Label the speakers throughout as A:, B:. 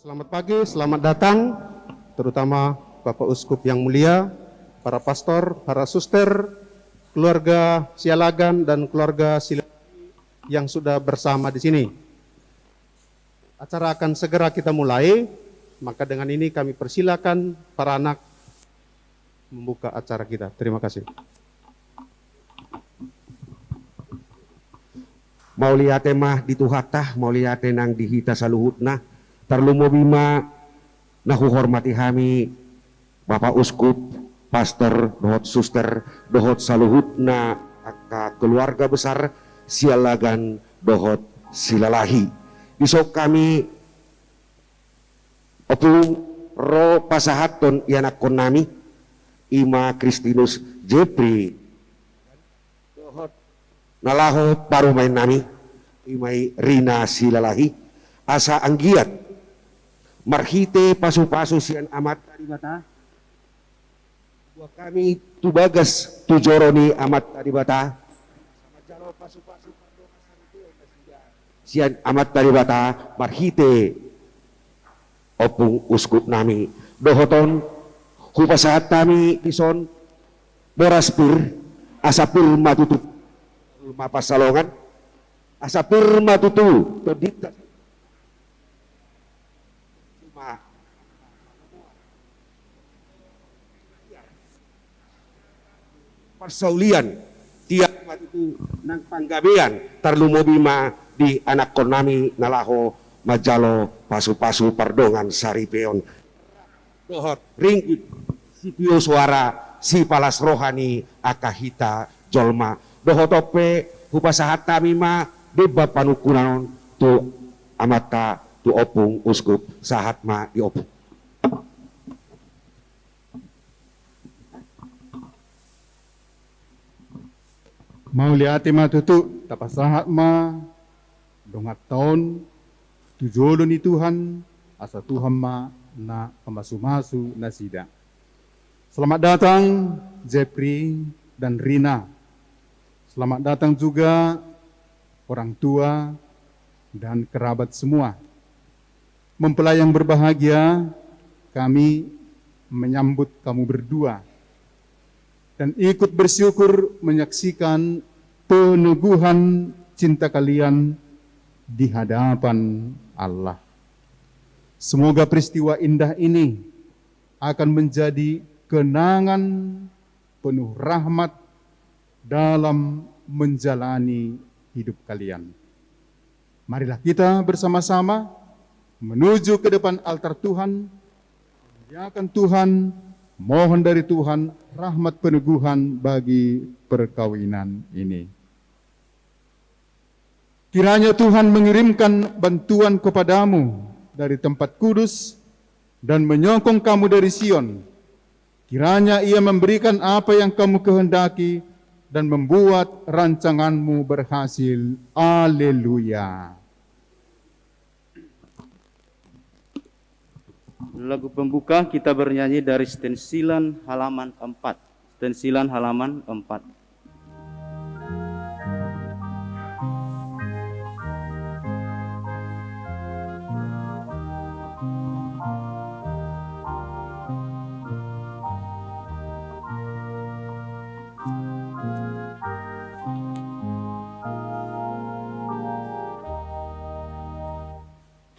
A: Selamat pagi, selamat datang, terutama Bapak Uskup yang mulia, para pastor, para suster, keluarga Sialagan dan keluarga Silalahi yang sudah bersama di sini. Acara akan segera kita mulai, maka dengan ini kami persilakan para anak membuka acara kita. Terima kasih.
B: Mau lihat mah dituhatah, mau lihat nang dihita saluhutna. Tarlumo bima nahu hormati kami Bapak Uskup, Pastor, dohot suster, dohot saluhutna aka keluarga besar Sialagan dohot Silalahi. Isok kami opung ro pasahaton yanakon nami Ima Kristinus Jepri dohot nalaho parumain nami Imai Rina Silalahi asa anggiat marhite pasu-pasu sian amat taribata buat kami tubagas tujoroni amat taribata sama pasu-pasu sian amat taribata marhite opung uskup nami dohoton hupasahat nami ison boraspir asapir matutu mapasalongan asapir matutu terdikta persaulian tiap itu nang panggabean tarlumo bima di anak konami nalaho majalo pasu-pasu pardongan saripeon dohot ringkit sipio suara si palas rohani akahita jolma dohotope hupasahat tami ma deba panukunanon tu amata tu opung uskup sahat ma di opung.
C: Mau lihat matutu tapasahat ma dongat tahun tujolo ni Tuhan asa Tuhan ma na pamasu-masu na sida. Selamat datang Jepri dan Rina. Selamat datang juga orang tua dan kerabat semua. Mempelai yang berbahagia, kami menyambut kamu berdua dan ikut bersyukur menyaksikan peneguhan cinta kalian di hadapan Allah. Semoga peristiwa indah ini akan menjadi kenangan penuh rahmat dalam menjalani hidup kalian. Marilah kita bersama-sama menuju ke depan altar Tuhan, memuliakan Tuhan, mohon dari Tuhan rahmat peneguhan bagi perkawinan ini. Kiranya Tuhan mengirimkan bantuan kepadamu dari tempat kudus dan menyokong kamu dari Sion. Kiranya Ia memberikan apa yang kamu kehendaki dan membuat rancanganmu berhasil. Haleluya.
D: Lagu pembuka kita bernyanyi dari stensilan halaman 4. Stensilan halaman 4.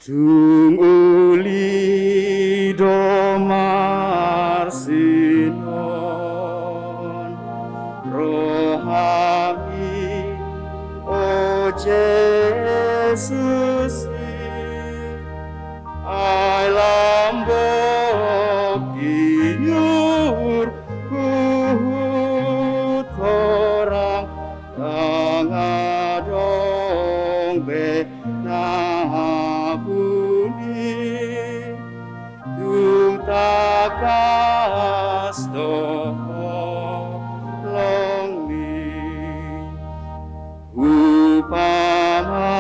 E: Tung uli domar sinon rohani o Jesus ai lambok inyur kuhut orang tangadong be takas tolong ni upama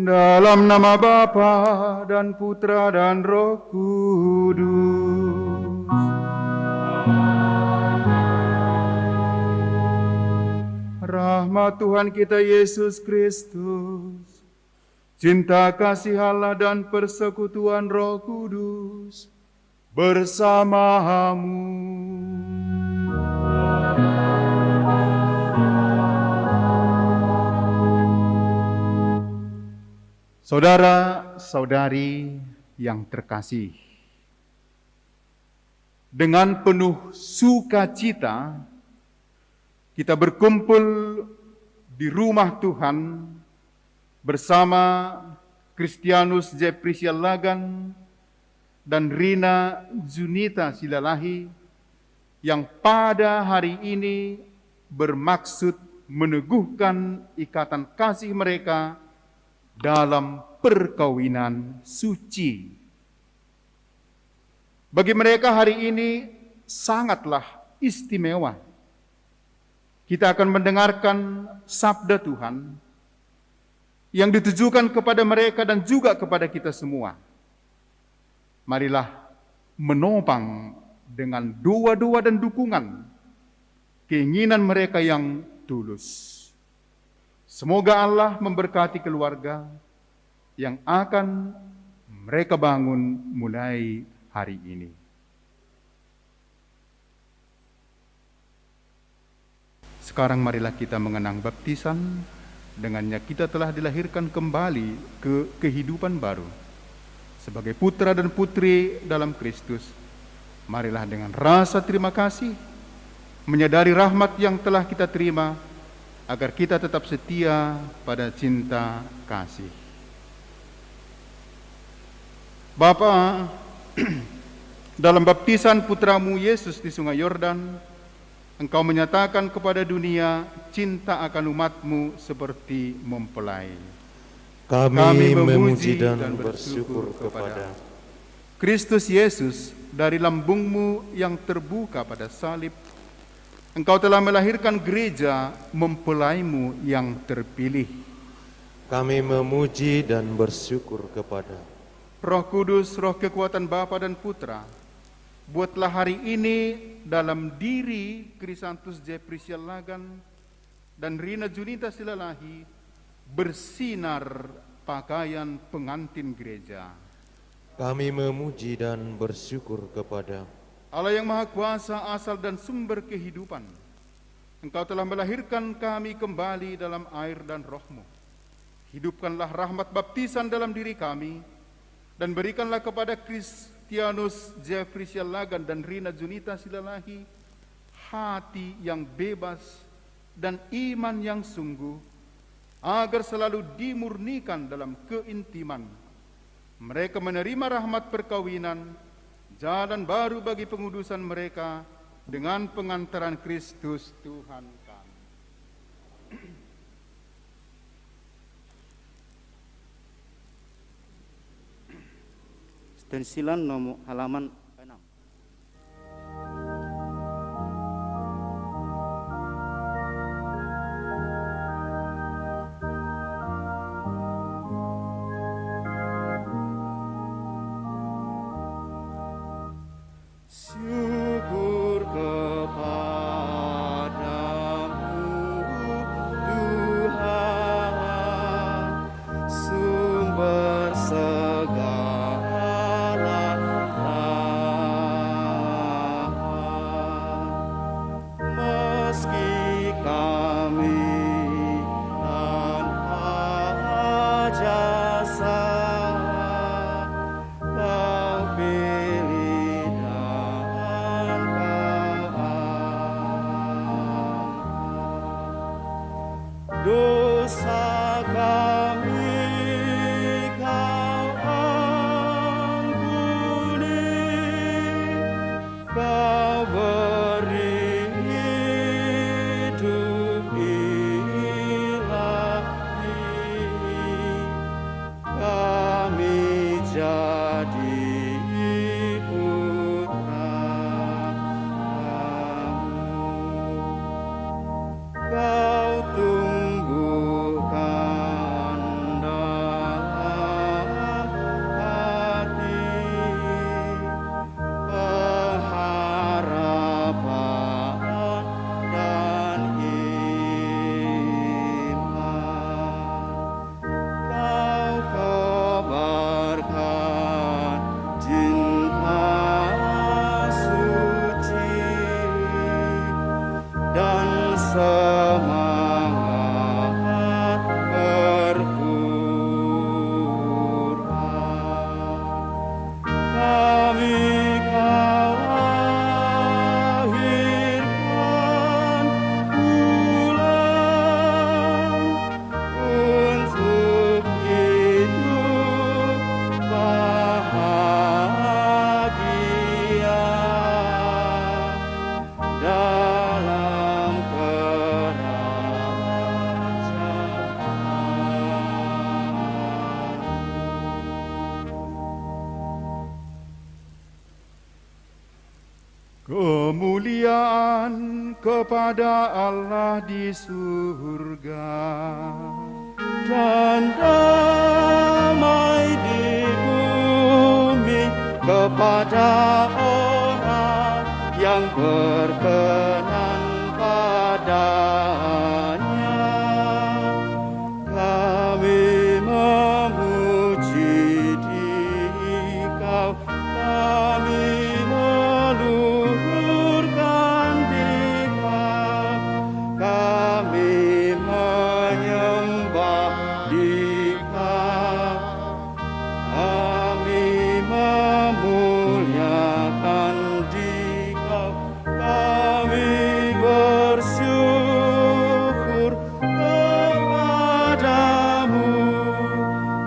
C: Dalam nama Bapa dan Putra dan Roh Kudus. Rahmat Tuhan kita Yesus Kristus, cinta kasih Allah dan persekutuan Roh Kudus bersamamu. Saudara-saudari yang terkasih, dengan penuh sukacita kita berkumpul di rumah Tuhan bersama Kristianus Jeffrey Sialagan dan Rina Junita Silalahi yang pada hari ini bermaksud meneguhkan ikatan kasih mereka dalam perkawinan suci. Bagi mereka hari ini sangatlah istimewa. Kita akan mendengarkan sabda Tuhan yang ditujukan kepada mereka dan juga kepada kita semua. Marilah menopang dengan doa-doa dan dukungan keinginan mereka yang tulus. Semoga Allah memberkati keluarga yang akan mereka bangun mulai hari ini. Sekarang marilah kita mengenang baptisan, dengannya kita telah dilahirkan kembali ke kehidupan baru. Sebagai putra dan putri dalam Kristus, marilah dengan rasa terima kasih, menyadari rahmat yang telah kita terima, agar kita tetap setia pada cinta kasih. Bapa, dalam baptisan putramu Yesus di Sungai Yordan, Engkau menyatakan kepada dunia cinta akan umatmu seperti mempelai.
F: Kami memuji dan bersyukur kepada
C: Kristus Yesus, dari lambungmu yang terbuka pada salib, Engkau telah melahirkan gereja mempelaimu yang terpilih.
F: Kami memuji dan bersyukur kepada
C: Roh Kudus, roh kekuatan Bapa dan Putra, buatlah hari ini dalam diri Krisantus Jeffrey Sialagan dan Rina Junita Silalahi bersinar pakaian pengantin gereja.
F: Kami memuji dan bersyukur kepada
C: Allah yang Maha Kuasa, asal dan sumber kehidupan, Engkau telah melahirkan kami kembali dalam air dan Roh-Mu. Hidupkanlah rahmat baptisan dalam diri kami, dan berikanlah kepada Kristianus Jeffrey Sialagan dan Rina Junita Silalahi hati yang bebas dan iman yang sungguh, agar selalu dimurnikan dalam keintiman. Mereka menerima rahmat perkawinan, jalan baru bagi pengudusan mereka dengan pengantaran Kristus Tuhan kami.
D: Stensilan nomor halaman 6.
E: Syukur kepadamu Tuhan, sumber segala rahmat. Meski kami tanpa jasa, Kau pilih dan Kau angkat. Dosa kami Kau ampuni, Kau beri hidup ilahi. Kami jadi putra-Mu. Kau tumbuhkan
C: kemuliaan kepada Allah di surga.
E: Dan damai di bumi kepada orang yang berkenan padanya. Kami memuji Dikau, kami meluhurkan Dikau, kami menyembah Dikau, kami memuliakan Dikau, kami bersyukur kepadamu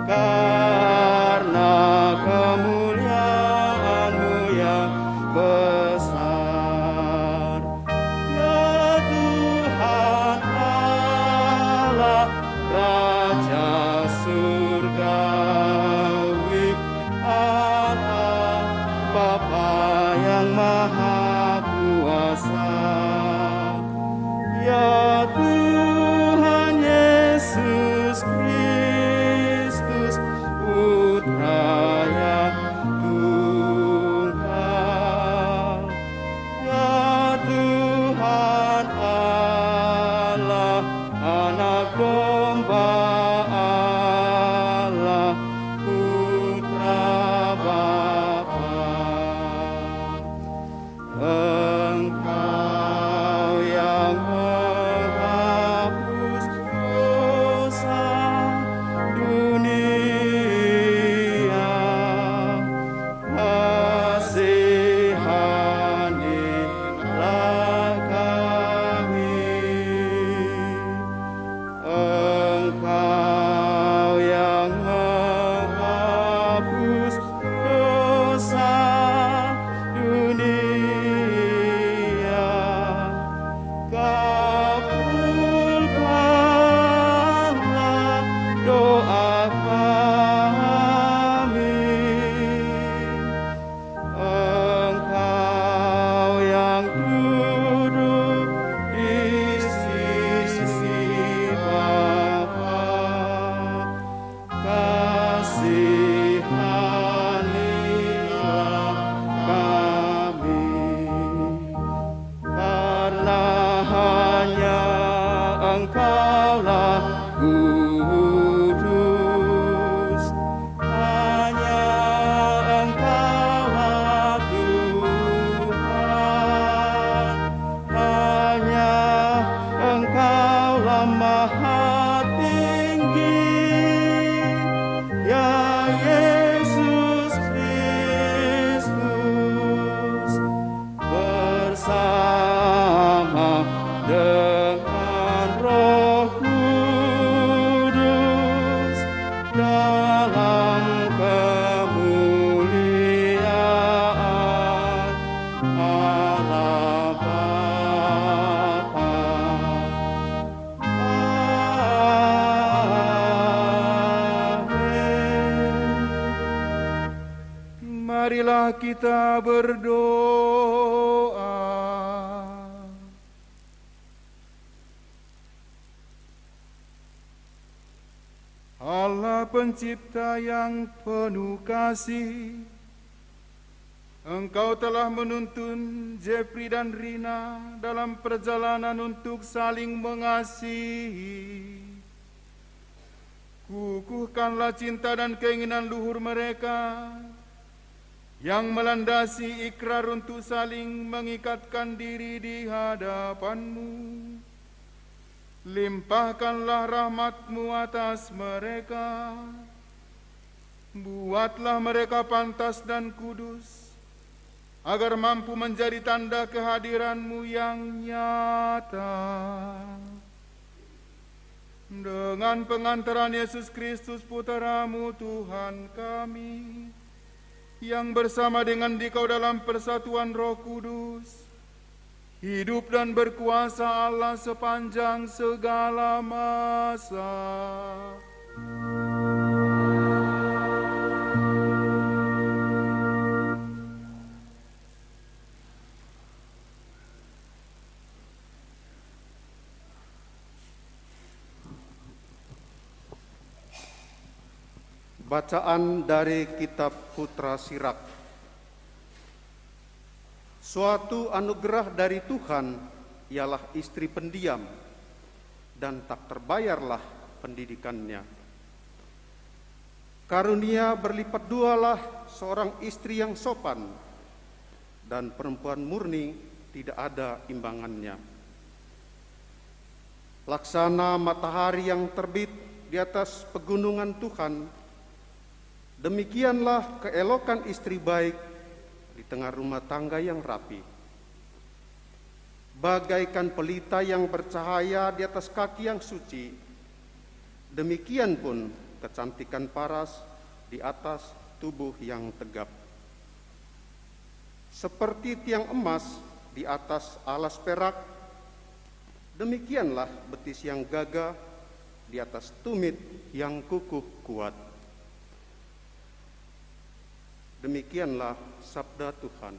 E: karena kemuliaan-Mu yang besar. Ya Tuhan Allah, Raja surgawi, Allah Bapa yang Maha Kuasa. Ya Tuhan Yesus Kristus, Putra yang tunggal. Ya Tuhan Allah, Anak Domba Allah, Putra Bapa. Engkau yang menghapus dosa dunia, kasihanilah kami. Engkau yang menghapus dosa dunia, kabulkanlah doa kami. Engkau yang duduk di sisi Bapa, kasihanilah kami. Karena hanya Engkaulah kudus, hanya Engkaulah Tuhan, hanya Engkaulah Maha Tinggi, ya Yesus Kristus, bersama dengan Roh Kudus dalam kemuliaan Allah Bapa. Amin.
C: Marilah kita berdoa. Allah pencipta yang penuh kasih, Engkau telah menuntun Jeffrey dan Rina dalam perjalanan untuk saling mengasihi. Kukuhkanlah cinta dan keinginan luhur mereka yang melandasi ikrar untuk saling mengikatkan diri di hadapan-Mu. Limpahkanlah rahmat-Mu atas mereka. Buatlah mereka pantas dan kudus, agar mampu menjadi tanda kehadiran-Mu yang nyata. Dengan pengantaran Yesus Kristus Putra-Mu Tuhan kami, yang bersama dengan Dikau dalam persatuan Roh Kudus, hidup dan berkuasa Allah sepanjang segala masa.
A: Bacaan dari Kitab Putra Sirak. Suatu anugerah dari Tuhan ialah istri pendiam, dan tak terbayarlah pendidikannya. Karunia berlipat dualah seorang istri yang sopan, dan perempuan murni tidak ada imbangannya. Laksana matahari yang terbit di atas pegunungan Tuhan, demikianlah keelokan istri baik di tengah rumah tangga yang rapi. Bagaikan pelita yang bercahaya di atas kaki yang suci, demikian pun kecantikan paras di atas tubuh yang tegap. Seperti tiang emas di atas alas perak, demikianlah betis yang gagah di atas tumit yang kukuh kuat. Demikianlah sabda Tuhan.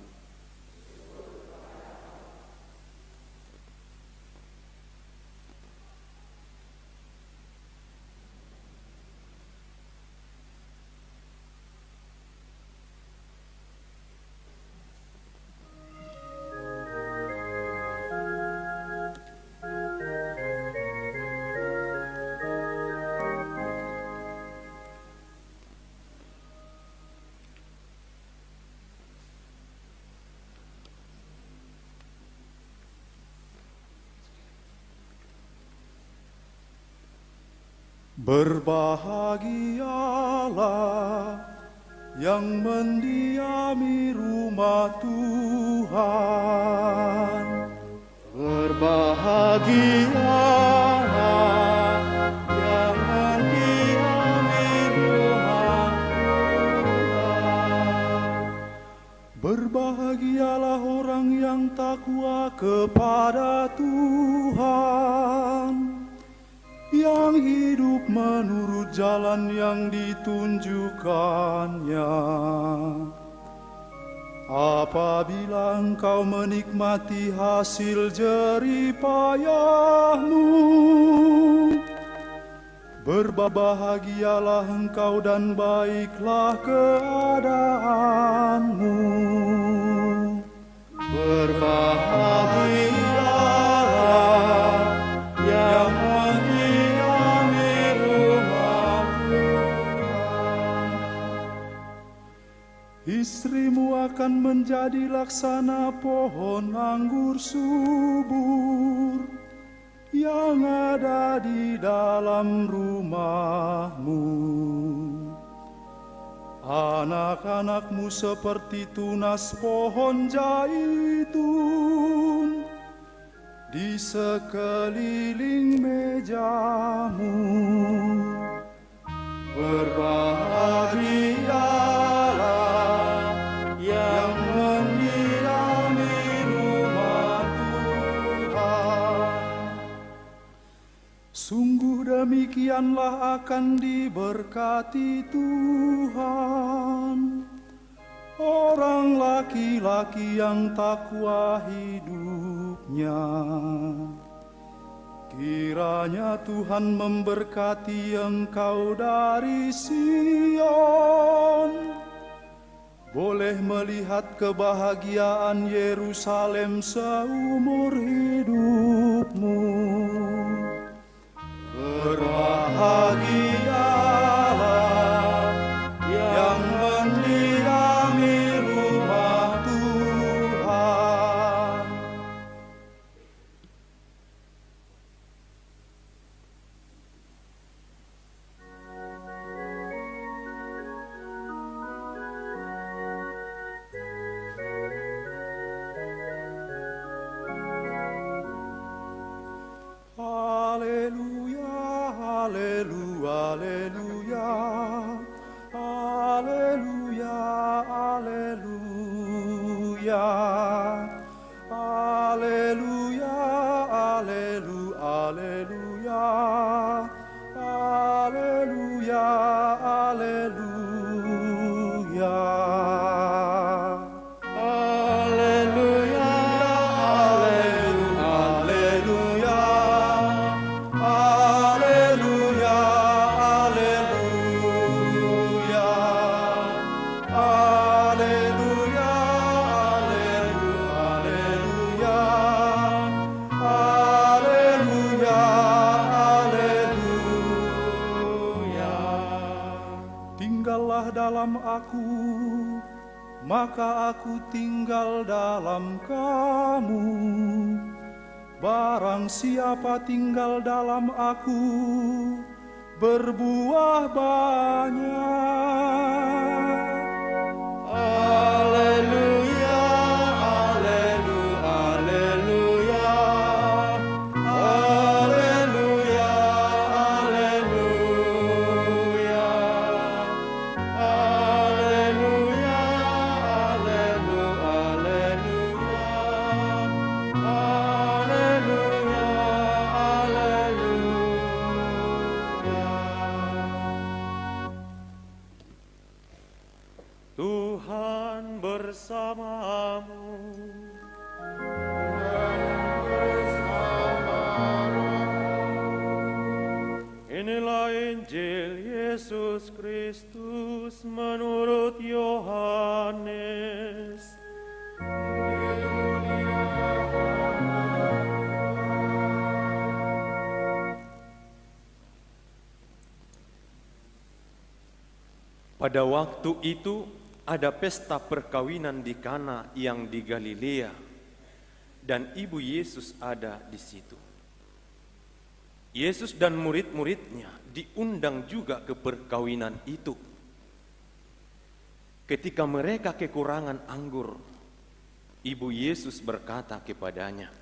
E: Berbahagialah yang mendiami rumah Tuhan. Berbahagialah yang mendiami rumah Tuhan. Berbahagialah orang yang takwa kepada Tuhan, yang hidup menurut jalan yang ditunjukkannya. Apabila engkau menikmati hasil jerih payahmu, berbahagialah engkau dan baiklah keadaanmu. Berbahagialah yang istrimu akan menjadi laksana pohon anggur subur yang ada di dalam rumahmu. Anak-anakmu seperti tunas pohon zaitun di sekeliling mejamu. Berbahagialah yang mendiami rumah Tuhan. Sungguh demikianlah akan diberkati Tuhan orang laki-laki yang takwa hidupnya. Kiranya Tuhan memberkati engkau dari Sion, boleh melihat kebahagiaan Yerusalem seumur hidupmu. Berbahagialah yang mendiami rumah Tuhan. Haleluya, haleluya, haleluya, haleluya, haleluya, haleluya, haleluya, haleluya, haleluya, haleluya, haleluya. tinggallah dalam aku, maka aku tinggal dalam kamu. Barang siapa tinggal dalam aku, berbuah banyak. Haleluya, haleluya, haleluya, haleluya, haleluya, Tuhan bersamamu. Inilah Injil Yesus Kristus menurut Yohanes.
F: Pada waktu itu ada pesta perkawinan di Kana yang di Galilea, dan ibu Yesus ada di situ. Yesus dan murid-muridnya diundang juga ke perkawinan itu. Ketika mereka kekurangan anggur, ibu Yesus berkata kepadanya,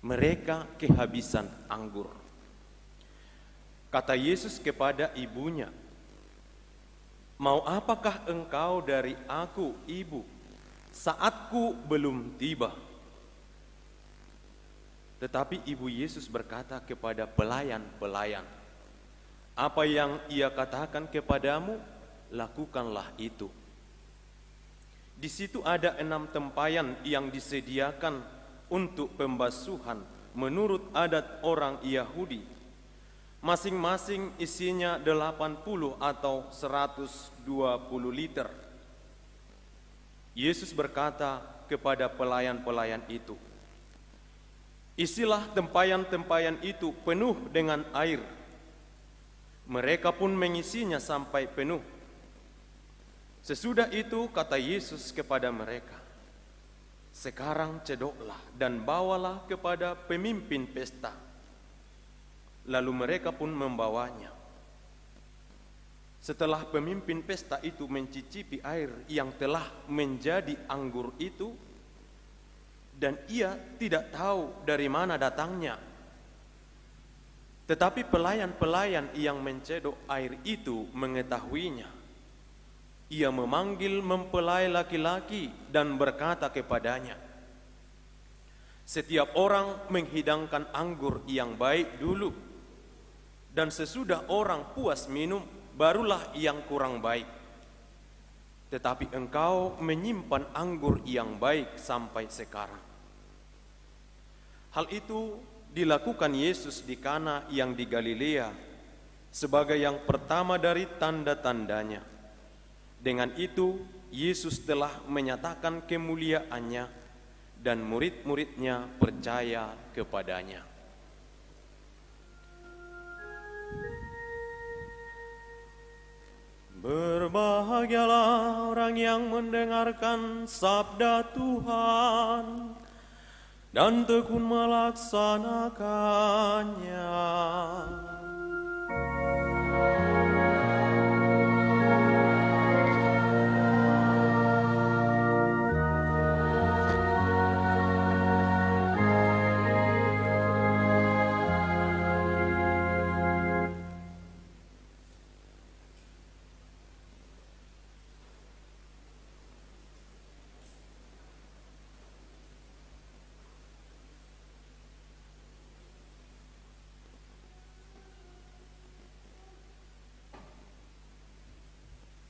F: "Mereka kehabisan anggur." Kata Yesus kepada ibunya, "Mau apakah engkau dari aku, ibu? Saatku belum tiba." Tetapi ibu Yesus berkata kepada pelayan-pelayan, "Apa yang ia katakan kepadamu, lakukanlah itu." Di situ ada 6 tempayan yang disediakan untuk pembasuhan menurut adat orang Yahudi. Masing-masing isinya 80 atau 120 liter. Yesus berkata kepada pelayan-pelayan itu, "Isilah tempayan-tempayan itu penuh dengan air." Mereka pun mengisinya sampai penuh. Sesudah itu kata Yesus kepada mereka, "Sekarang cedoklah dan bawalah kepada pemimpin pesta." Lalu mereka pun membawanya. Setelah pemimpin pesta itu mencicipi air yang telah menjadi anggur itu, dan ia tidak tahu dari mana datangnya. Tetapi pelayan-pelayan yang mencedok air itu mengetahuinya. Ia memanggil mempelai laki-laki dan berkata kepadanya, "Setiap orang menghidangkan anggur yang baik dulu, dan sesudah orang puas minum, barulah yang kurang baik. Tetapi engkau menyimpan anggur yang baik sampai sekarang." Hal itu dilakukan Yesus di Kana yang di Galilea sebagai yang pertama dari tanda-tandanya. Dengan itu, Yesus telah menyatakan kemuliaannya dan murid-muridnya percaya kepadanya. Berbahagialah orang yang mendengarkan sabda Tuhan dan tekun melaksanakannya.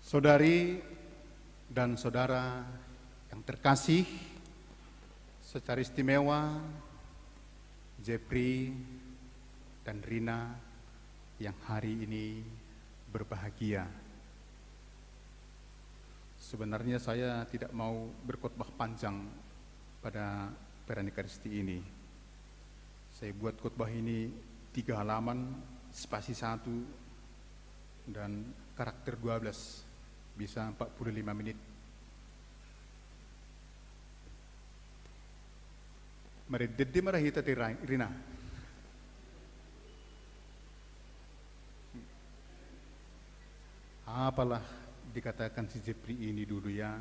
C: Saudari dan saudara yang terkasih, secara istimewa Jeffrey dan Rina yang hari ini berbahagia. Sebenarnya saya tidak mau berkhotbah panjang pada Perayaan ini. Saya buat khotbah ini 3 halaman, spasi 1 dan karakter 12. bisa 45 menit. Mari dede marahita ti Rina. Apalah dikatakan si Jepri ini dulu ya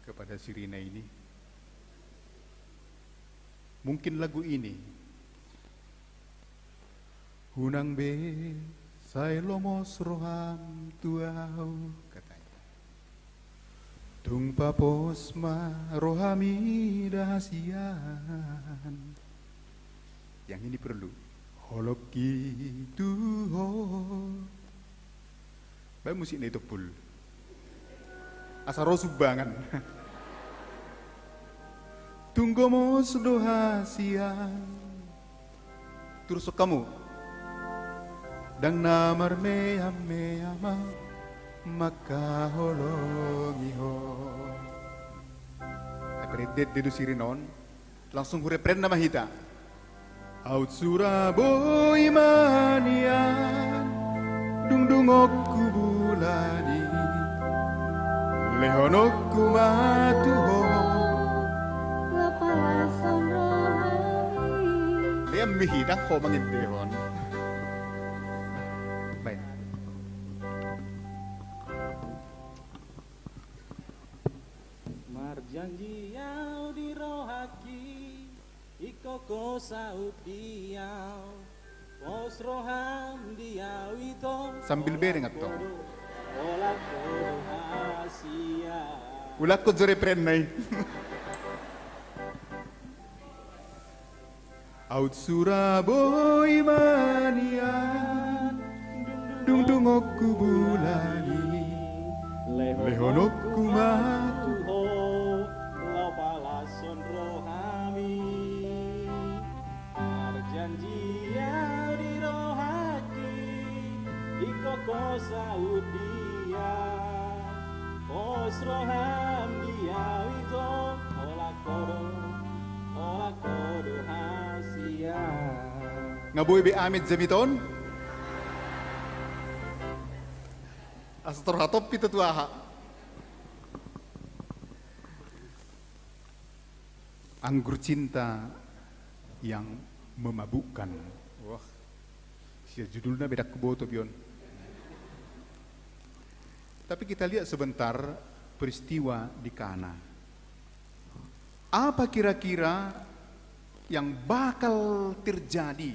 C: kepada si Rina ini? Mungkin lagu ini. Hunang be sai lomos roham tuau katanya. Tung papos ma rohami dahasian. Yang ini perlu. Holoki tuho. Baik musik itu pul. Asa rosubangan. Tunggu mos dohasian. Terus kamu. Dang namar meyama maka holongiho. Apredet dedu sirinon. Langsung hurepren nama hita. Out Surabaya manian. Dungdungokku bulani lehonokku matuho lapalason rohani liam mihidang ko mangintihon. Baik.
E: Marjanji yau di rohaki ikoko saut diau Pos roham diawito
C: Sambil bering atau
E: Olak rahasia
C: ulat ko jore prenay. Out Surabaya manian dungdungokku bulani lehonokku matu
E: Tuho lau palason rohami Arjanji ya di rohaki Ikoko saudia Pos roham diawito Olak kodo hasia
C: Ngaboy be amit jamiton. Astor hatop pito tuaha. Anggur cinta yang memabukkan. Wah, sia judulnya beda keboto bion. Tapi kita lihat sebentar peristiwa di Kana. Apa kira-kira yang bakal terjadi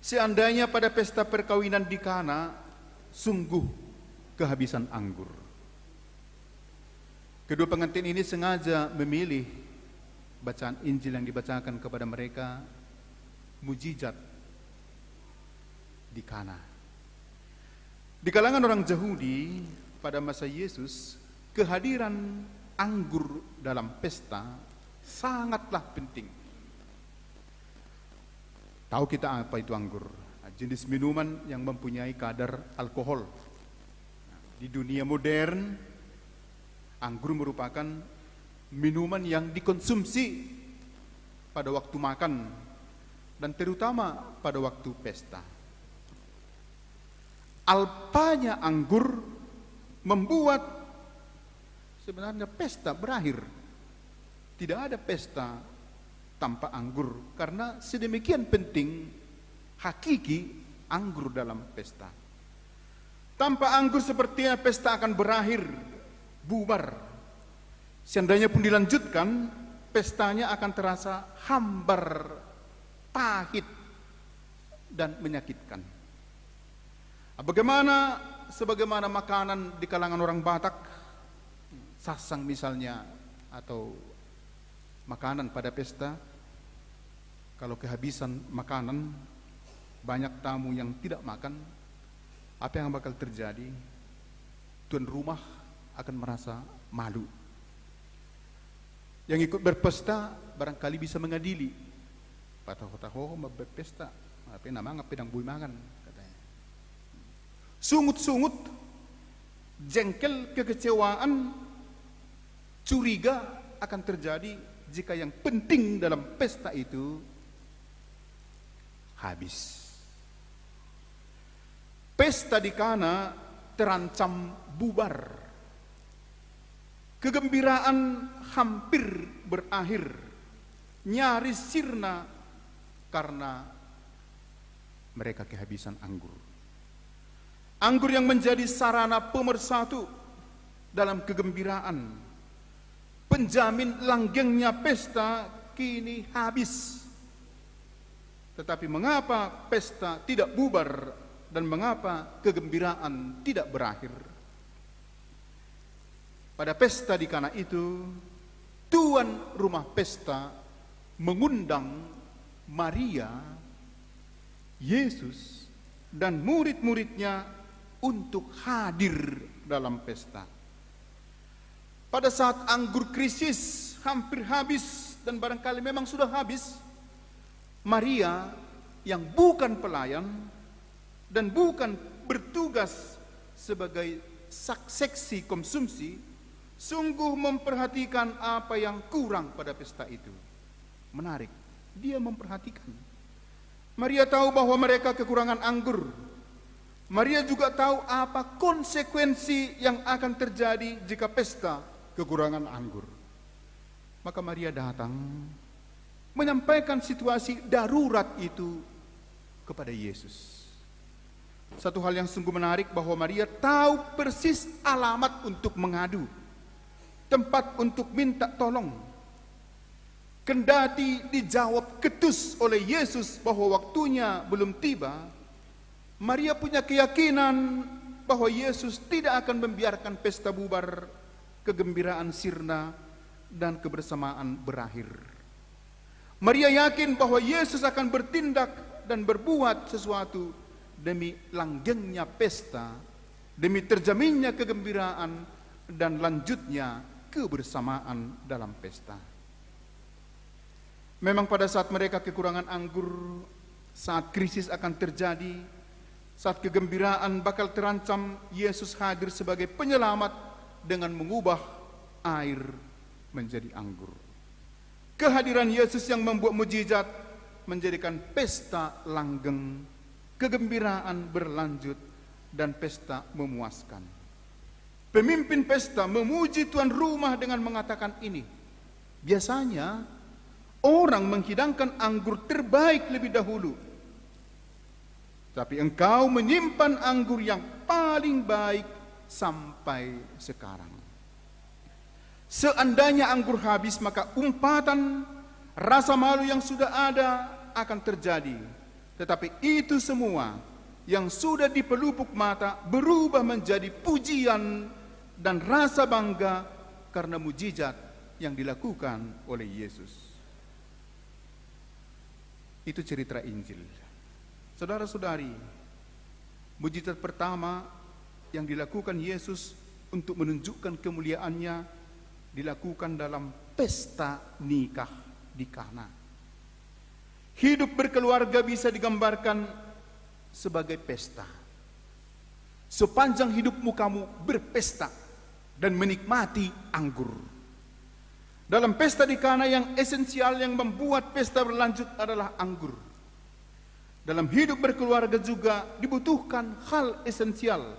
C: seandainya pada pesta perkawinan di Kana sungguh kehabisan anggur? Kedua pengantin ini sengaja memilih bacaan Injil yang dibacakan kepada mereka mujizat di Kana. Di kalangan orang Yahudi pada masa Yesus, kehadiran anggur dalam pesta sangatlah penting. Tahu kita apa itu anggur? Jenis minuman yang mempunyai kadar alkohol. Di dunia modern, anggur merupakan minuman yang dikonsumsi pada waktu makan dan terutama pada waktu pesta. Alpanya anggur membuat sebenarnya pesta berakhir. Tidak ada pesta tanpa anggur karena sedemikian penting hakiki anggur dalam pesta. Tanpa anggur sepertinya pesta akan berakhir, bubar. Seandainya pun dilanjutkan, pestanya akan terasa hambar, pahit, dan menyakitkan. Sebagaimana makanan di kalangan orang Batak, sasang misalnya, atau makanan pada pesta, kalau kehabisan makanan, banyak tamu yang tidak makan, apa yang bakal terjadi? Tuan rumah akan merasa malu. Yang ikut berpesta barangkali bisa mengadili. Pataho-taho berpesta, apa nama ngapedang bui makan katanya. Sungut-sungut, jengkel, kekecewaan, curiga akan terjadi jika yang penting dalam pesta itu habis. Pesta di Kana terancam bubar. Kegembiraan hampir berakhir, nyaris sirna karena mereka kehabisan anggur. Anggur yang menjadi sarana pemersatu dalam kegembiraan, penjamin langgengnya pesta kini habis. Tetapi mengapa pesta tidak bubar dan mengapa kegembiraan tidak berakhir? Pada pesta di Kana itu, tuan rumah pesta mengundang Maria, Yesus, dan murid-muridnya untuk hadir dalam pesta. Pada saat anggur krisis hampir habis dan barangkali memang sudah habis, Maria yang bukan pelayan dan bukan bertugas sebagai seksi konsumsi, sungguh memperhatikan apa yang kurang pada pesta itu. Menarik, dia memperhatikan. Maria tahu bahwa mereka kekurangan anggur. Maria juga tahu apa konsekuensi yang akan terjadi jika pesta kekurangan anggur. Maka Maria datang menyampaikan situasi darurat itu kepada Yesus. Satu hal yang sungguh menarik bahwa Maria tahu persis alamat untuk mengadu, tempat untuk minta tolong. Kendati dijawab ketus oleh Yesus bahwa waktunya belum tiba, Maria punya keyakinan bahwa Yesus tidak akan membiarkan pesta bubar, kegembiraan sirna, dan kebersamaan berakhir. Maria yakin bahwa Yesus akan bertindak dan berbuat sesuatu demi langgengnya pesta, demi terjaminnya kegembiraan, dan lanjutnya kebersamaan dalam pesta. Memang pada saat mereka kekurangan anggur, saat krisis akan terjadi, saat kegembiraan bakal terancam, Yesus hadir sebagai penyelamat dengan mengubah air menjadi anggur. Kehadiran Yesus yang membuat mujizat menjadikan pesta langgeng, kegembiraan berlanjut, dan pesta memuaskan. Pemimpin pesta memuji tuan rumah dengan mengatakan ini. Biasanya orang menghidangkan anggur terbaik lebih dahulu, tapi engkau menyimpan anggur yang paling baik sampai sekarang. Seandainya anggur habis, maka umpatan, rasa malu yang sudah ada akan terjadi. Tetapi itu semua yang sudah dipelupuk mata berubah menjadi pujian dan rasa bangga karena mujizat yang dilakukan oleh Yesus. Itu cerita Injil. Saudara-saudari, mujizat pertama yang dilakukan Yesus untuk menunjukkan kemuliaannya dilakukan dalam pesta nikah di Kana. Hidup berkeluarga bisa digambarkan sebagai pesta. Sepanjang hidupmu kamu berpesta dan menikmati anggur. Dalam pesta di Kana yang esensial yang membuat pesta berlanjut adalah anggur. Dalam hidup berkeluarga juga dibutuhkan hal esensial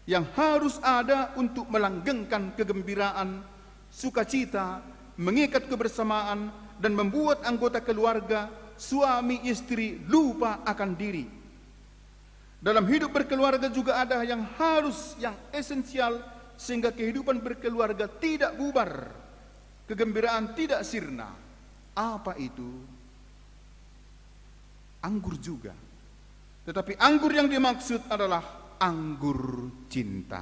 C: yang harus ada untuk melanggengkan kegembiraan, sukacita, mengikat kebersamaan, dan membuat anggota keluarga, suami istri lupa akan diri. Dalam hidup berkeluarga juga ada yang harus, yang esensial, sehingga kehidupan berkeluarga tidak bubar, kegembiraan tidak sirna. Apa itu? Anggur juga. Tetapi anggur yang dimaksud adalah anggur cinta.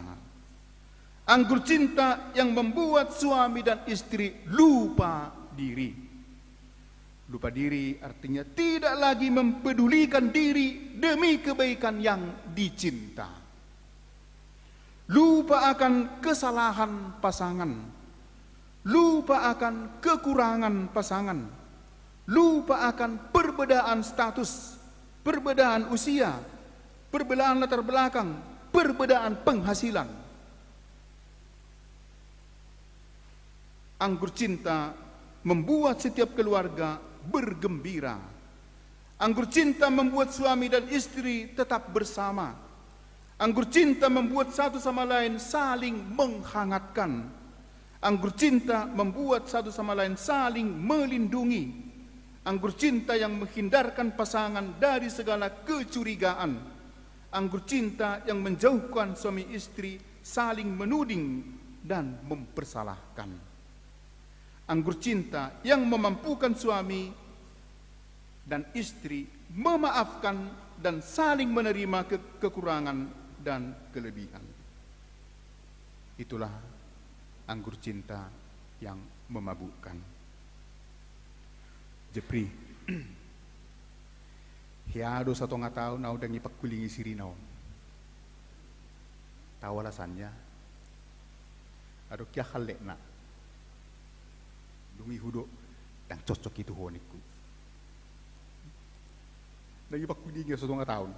C: Anggur cinta yang membuat suami dan istri lupa diri. Lupa diri artinya tidak lagi mempedulikan diri demi kebaikan yang dicinta. Lupa akan kesalahan pasangan. Lupa akan kekurangan pasangan. Lupa akan perbedaan status, perbedaan usia, perbedaan latar belakang, perbedaan penghasilan. Anggur cinta membuat setiap keluarga bergembira. Anggur cinta membuat suami dan istri tetap bersama. Anggur cinta membuat satu sama lain saling menghangatkan. Anggur cinta membuat satu sama lain saling melindungi. Anggur cinta yang menghindarkan pasangan dari segala kecurigaan. Anggur cinta yang menjauhkan suami istri saling menuding dan mempersalahkan. Anggur cinta yang memampukan suami dan istri memaafkan dan saling menerima kekurangan dan kelebihan. Itulah anggur cinta yang memabukkan. Jepri, hiado 1,5 tahun na udah ngipak kulingi sirinau. Tahu alasannya? Aduh kia halek na. Dungi hudo yang cocok itu honiku. Lagi pak kulingi 1,5 tahun.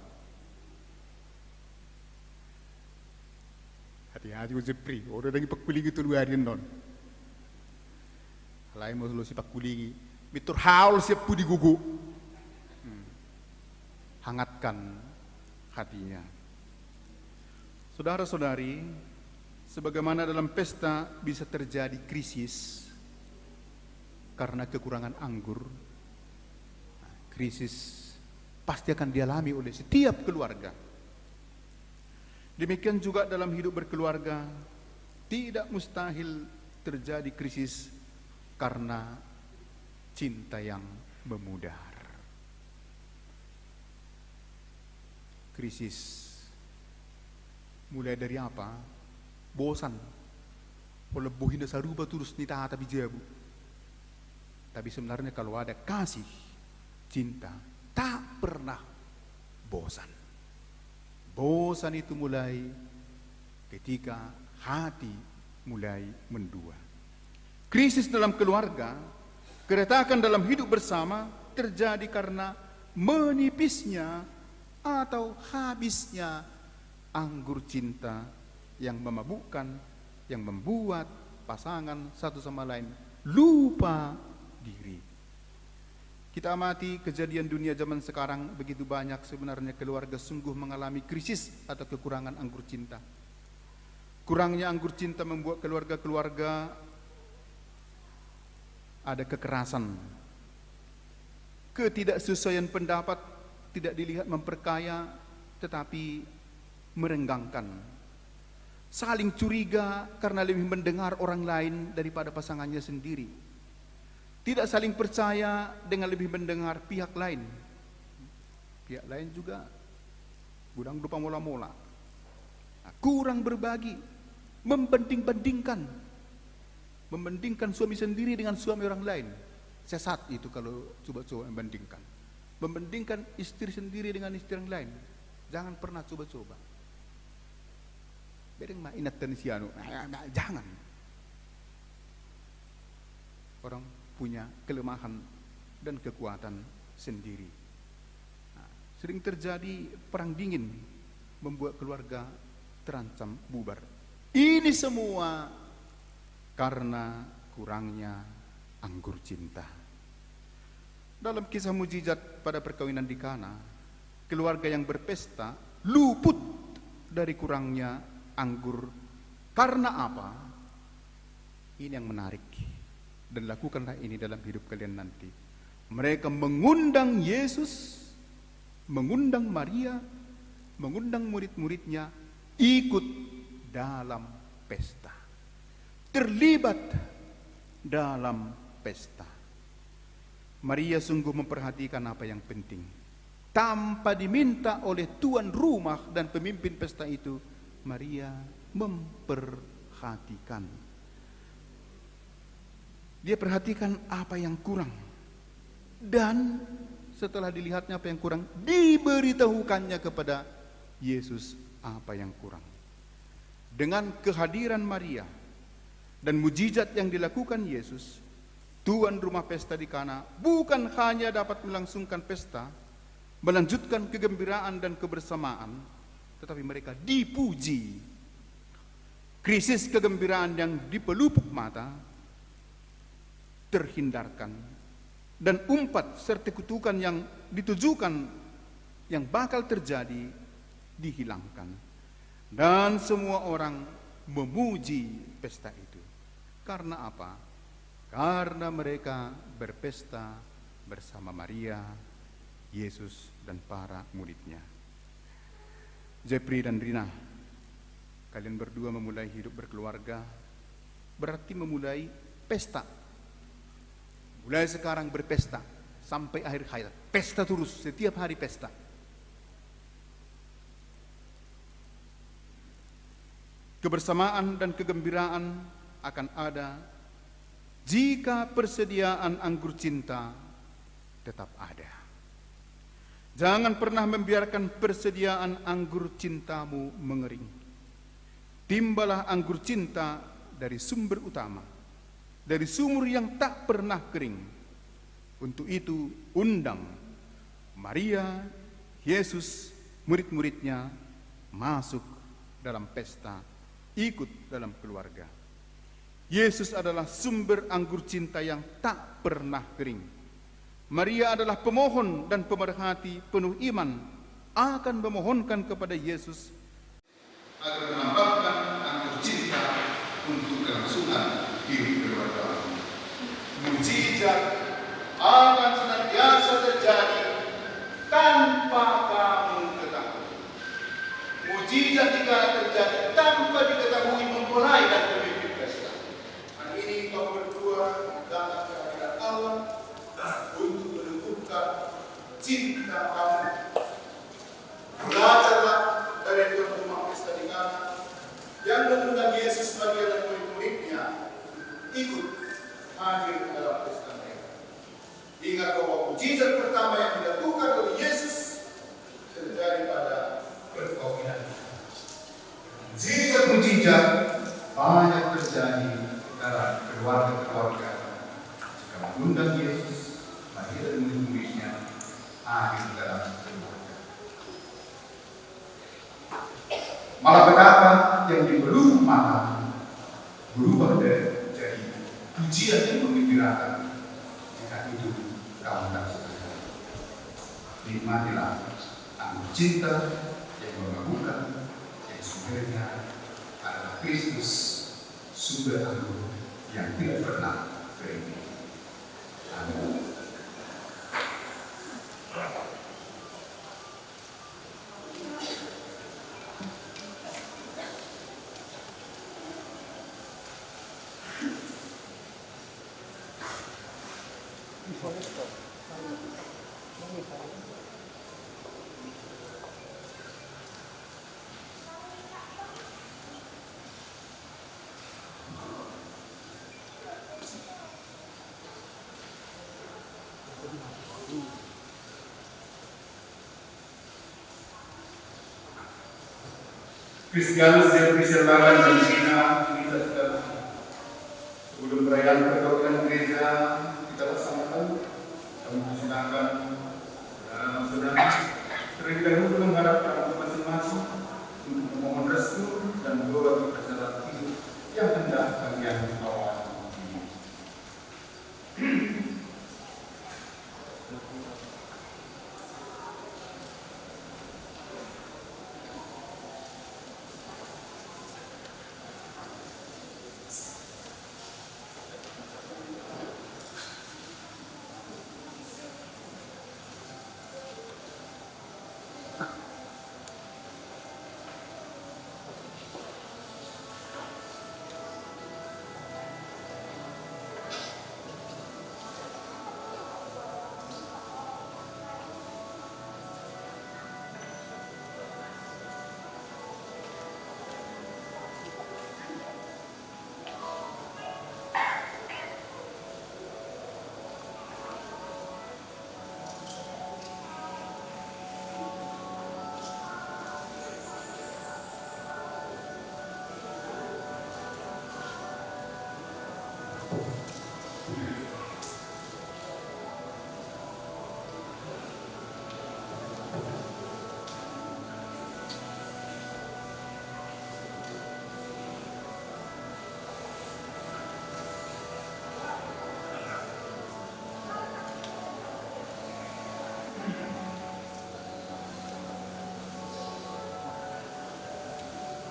C: Hati-hati ko Jepri, udah lagi pak kulingi itu luarin non. Lain mau si pak kulingi, mitur haul siap pudi gugu. Hangatkan hatinya. Saudara-saudari, sebagaimana dalam pesta bisa terjadi krisis karena kekurangan anggur, krisis pasti akan dialami oleh setiap keluarga. Demikian juga dalam hidup berkeluarga, tidak mustahil terjadi krisis karena cinta yang memudar. Krisis mulai dari apa? Bosan. Polebuhin saruba terus nita tapi jabu. Tapi sebenarnya kalau ada kasih, cinta, tak pernah bosan. Bosan itu mulai ketika hati mulai mendua. Krisis dalam keluarga, keretakan dalam hidup bersama terjadi karena menipisnya atau habisnya anggur cinta yang memabukkan, yang membuat pasangan satu sama lain lupa diri. Kita amati kejadian dunia zaman sekarang, begitu banyak sebenarnya keluarga sungguh mengalami krisis atau kekurangan anggur cinta. Kurangnya anggur cinta membuat keluarga-keluarga ada kekerasan, ketidaksesuaian pendapat, tidak dilihat memperkaya tetapi merenggangkan, saling curiga karena lebih mendengar orang lain daripada pasangannya sendiri, tidak saling percaya dengan lebih mendengar pihak lain juga kurang lupa mola-mola, kurang berbagi, membandingkan suami sendiri dengan suami orang lain. Sesat itu kalau coba-coba membandingkan istri sendiri dengan istri yang lain. Jangan pernah coba-coba. Bereng mah inatan sianu, jangan. Orang punya kelemahan dan kekuatan sendiri. Sering terjadi perang dingin, membuat keluarga terancam bubar. Ini semua karena kurangnya anggur cinta. Dalam kisah mujizat pada perkawinan di Kana, keluarga yang berpesta luput dari kurangnya anggur. Karena apa? Ini yang menarik. Dan lakukanlah ini dalam hidup kalian nanti. Mereka mengundang Yesus, mengundang Maria, mengundang murid-muridnya ikut dalam pesta, terlibat dalam pesta. Maria sungguh memperhatikan apa yang penting. Tanpa diminta oleh tuan rumah dan pemimpin pesta itu, Maria memperhatikan. Dia perhatikan apa yang kurang. Dan setelah dilihatnya apa yang kurang, diberitahukannya kepada Yesus apa yang kurang. Dengan kehadiran Maria dan mujizat yang dilakukan Yesus, tuan rumah pesta di Kana bukan hanya dapat melangsungkan pesta, melanjutkan kegembiraan dan kebersamaan, tetapi mereka dipuji. Krisis kegembiraan yang dipelupuk mata terhindarkan, dan umpat serta kutukan yang ditujukan yang bakal terjadi dihilangkan. Dan semua orang memuji pesta itu. Karena apa? Karena mereka berpesta bersama Maria, Yesus, dan para muridnya. Jepri dan Rina, kalian berdua memulai hidup berkeluarga, berarti memulai pesta. Mulai sekarang berpesta sampai akhir hayat. Pesta terus, setiap hari pesta. Kebersamaan dan kegembiraan akan ada jika persediaan anggur cinta tetap ada. Jangan pernah membiarkan persediaan anggur cintamu mengering. Timbalah anggur cinta dari sumber utama, dari sumur yang tak pernah kering. Untuk itu undang Maria, Yesus, murid-muridnya masuk dalam pesta, ikut dalam keluarga. Yesus adalah sumber anggur cinta yang tak pernah kering. Maria adalah pemohon dan pemerhati penuh iman, akan memohonkan kepada Yesus agar menambahkan anggur cinta untuk kelangsungan hidup keluarga. Mujizat akan senantiasa terjadi tanpa kamu ketahui. Mujizat jika terjadi tanpa diketahui memulai dan memimpin pesta. Hari ini kau berdua datang ke hadirat Allah untuk menentukan cinta kamu. Belajarlah dari tuan rumah pesta di Kana yang mengundang Yesus, Maria, dan murid-muridnya ikut hadir dalam pesta mereka. Ingat bahwa mujizat pertama yang dilakukan oleh Yesus terjadi pada perkawinan. Mujizat banyak terjadi dalam keluarga-keluarga jika mengundang Yesus, Maria, dan murid-muridnya hadir dalam keluarga. Malapetaka yang dibelung mata berubah jadi pujian yang menggembirakan jika itu kamu tak suka. Nikmatilah anggur cinta yang mengagumkan, yang sumbernya adalah Kristus, sumber anggur yang tidak pernah kering. Amin. Kristianus yang Priscillaran dan Sina, kita sudah sebelum perayaan perkawinan gereja kita laksanakan. Kami persilakan saudara-saudara terlebih dahulu mengharapkan untuk masing-masing untuk memohon restu dan doa bagi perjalanan hidup yang hendak kalian bawa.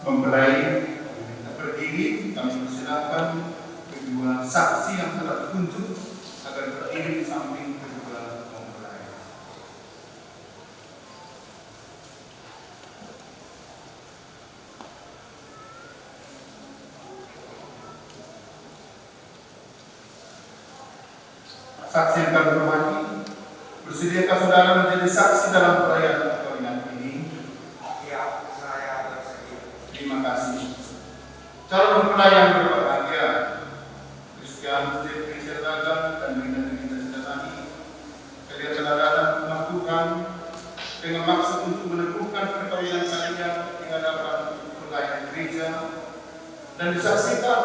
C: Mempelai kita berdiri, kami persilakan kedua saksi yang telah ditunjuk agar berdiri di samping kedua mempelai. Saksi yang kami hormati, bersediakah saudara menjadi saksi dalam perayaan perkawinan ini?
B: Ya, saya bersedia.
C: Terima kasih. Calon mempelai yang berbahagia, Kristianus Jeffrey Sialagan dan Rina Rina Sialagan, kalian telah datang ke rumah Tuhan dengan maksud untuk meneguhkan perkawinan kalian di hadapan pelayan gereja dan disaksikan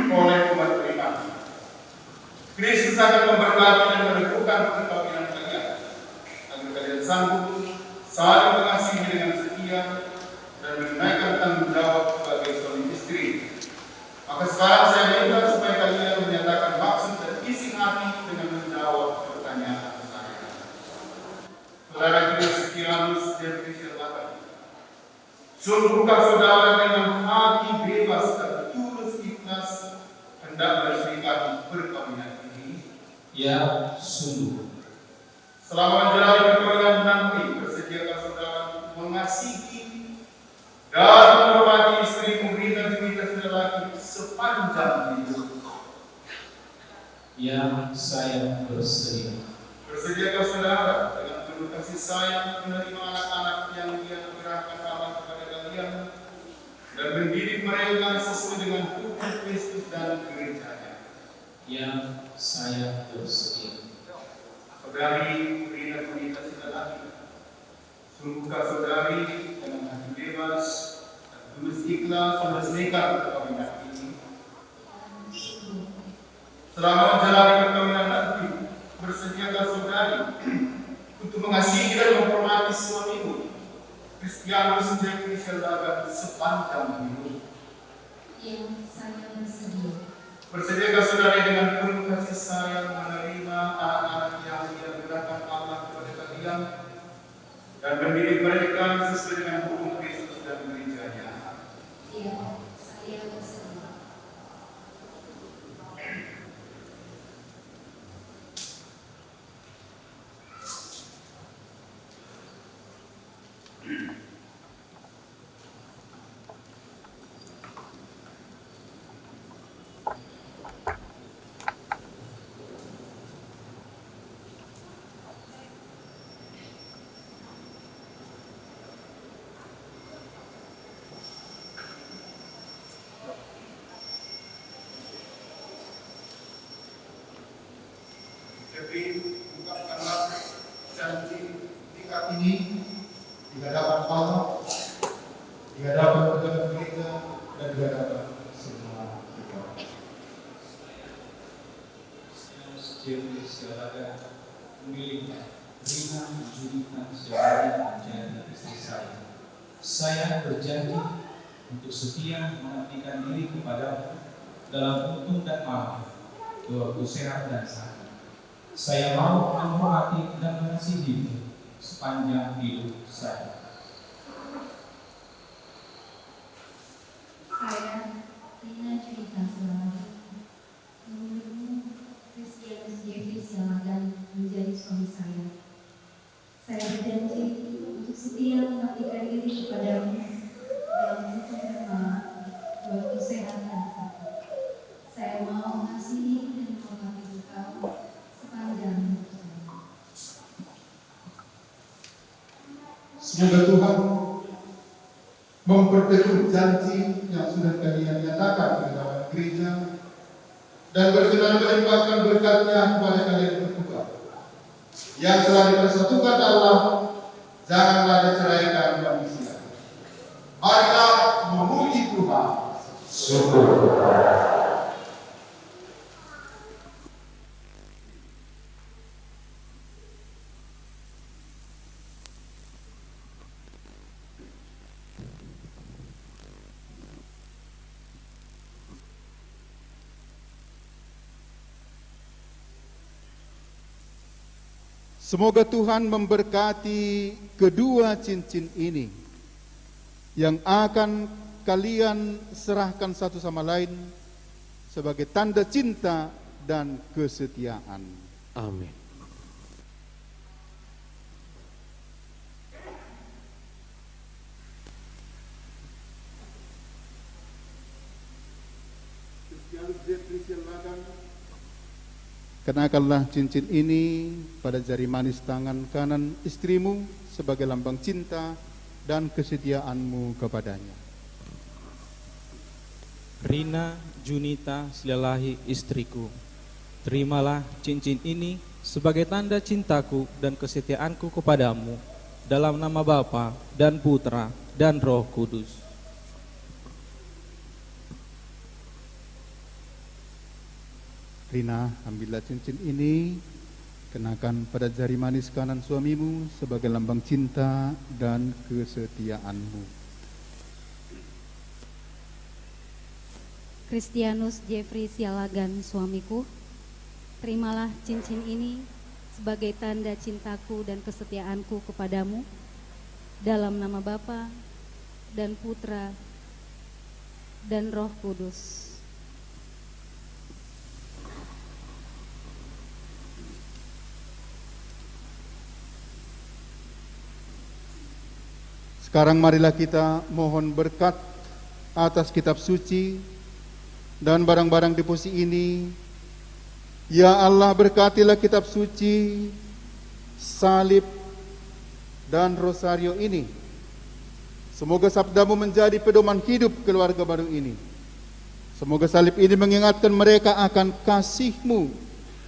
C: oleh umat beriman. Kristus akan memberkati dan meneguhkan perkawinan kalian agar kalian sanggup saling mengasihi dengan setia dan menunaikan tanggung jawab sebagai suami istri. Maka sekarang saya minta supaya kalian menyatakan maksud dan isi hati dengan menjawab pertanyaan saya. Saudara Kristianus Jeffrey Sialagan, sungguhkah saudara dengan hati bebas dan tulus ikhlas hendak meresmikan perkawinan ini?
G: Ya, sungguh.
C: Selama menjalani perkawinan nanti, bersediakah saudara mengasihi dan menghormati istri Rina Rina Sialagan sepanjang hidup?
G: Ya, saya bersedia.
C: Bersediakah saudara dengan penuh kasih sayang menerima anak-anak yang Dia berikan Allah kepada kalian dan mendidik mereka sesuai dengan hukum Kristus dan gerejanya?
G: Ya, saya bersedia.
C: Saudari Rina Rina Sialagan, sungguhkah saudari dengan hati bebas dan tulus ikhlas meresmikan perkawinan ini? Selama menjalani perkawinan nanti, bersediakah saudari untuk mengasihi dan menghormati suamimu, Kristianus Jeffrey Sialagan, sepanjang hidup?
H: Ya, saya bersedia.
C: Bersediakah saudari dengan penuh kasih sayang menerima anak-anak yang Dia berikan Allah kepada kalian dan mendidik mereka sesuai dengan hukum Kristus dan gerejanya?
H: Ya, saya bersedia.
C: Jadi, bukanlah janji nikah ini di hadapan Allah, di hadapan pejabat gereja, dan di hadapan semua kita.
G: Jeffrey Sialagan memilih Rina Julita Sialagan menjadi istri saya. Saya berjanji untuk setia mengabdikan diri kepadamu dalam untung dan amal, doaku sehat dan sakit. Saya mau menghormati dan mengasihimu sepanjang hidup saya.
H: Saya, Rina Julita Sialagan, memilih Kristianus Jeffrey Sialagan menjadi suami saya. Saya berjanji untuk setia mengabdikan diri kepadamu dalam hukum dan amal, doaku sehat dan sakit. Saya mau mengasihi dan menghormati engkau sepanjang hidup saya.
C: Semoga Tuhan memperteguh janji yang sudah kalian nyatakan di hadapan gereja dan berkenan melimpahkan berkat-Nya kepada kalian berdua. Yang telah dipersatukan Allah, janganlah diceraikan manusia. Marilah memuji Tuhan. Semoga Tuhan memberkati kedua cincin ini yang akan kalian serahkan satu sama lain sebagai tanda cinta dan kesetiaan.
B: Amin.
C: Kenakanlah cincin ini pada jari manis tangan kanan istrimu sebagai lambang cinta dan kesetiaanmu kepadanya.
G: Rina Junita Silalahi istriku, terimalah cincin ini sebagai tanda cintaku dan kesetiaanku kepadamu dalam nama Bapa dan Putra dan Roh Kudus.
C: Rina, ambillah cincin ini, kenakan pada jari manis kanan suamimu sebagai lambang cinta dan kesetiaanmu.
I: Kristianus Jeffrey Sialagan suamiku, terimalah cincin ini sebagai tanda cintaku dan kesetiaanku kepadamu dalam nama Bapa dan Putra dan Roh Kudus.
C: Sekarang marilah kita mohon berkat atas kitab suci dan barang-barang deposi ini. Ya Allah, berkatilah kitab suci, salib, dan rosario ini. Semoga sabdamu menjadi pedoman hidup keluarga baru ini. Semoga salib ini mengingatkan mereka akan kasih-Mu,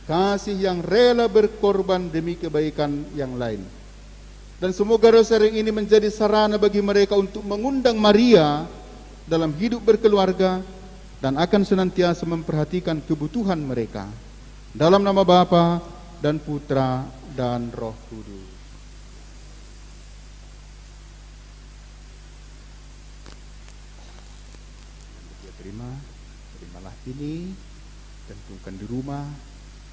C: kasih yang rela berkorban demi kebaikan yang lain. Dan semoga rosario ini menjadi sarana bagi mereka untuk mengundang Maria dalam hidup berkeluarga dan akan senantiasa memperhatikan kebutuhan mereka. Dalam nama Bapa dan Putra dan Roh Kudus. Terimalah ini, tentukan di rumah,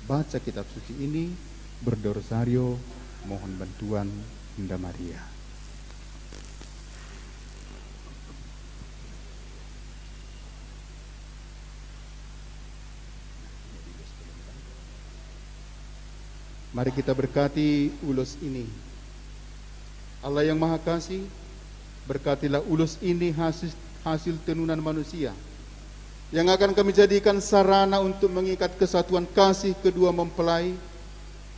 C: baca kitab suci ini, berdosario, mohon bantuan Bunda Maria. Mari kita berkati ulos ini. Allah yang Maha Kasih, berkatilah ulos ini hasil tenunan manusia yang akan kami jadikan sarana untuk mengikat kesatuan kasih kedua mempelai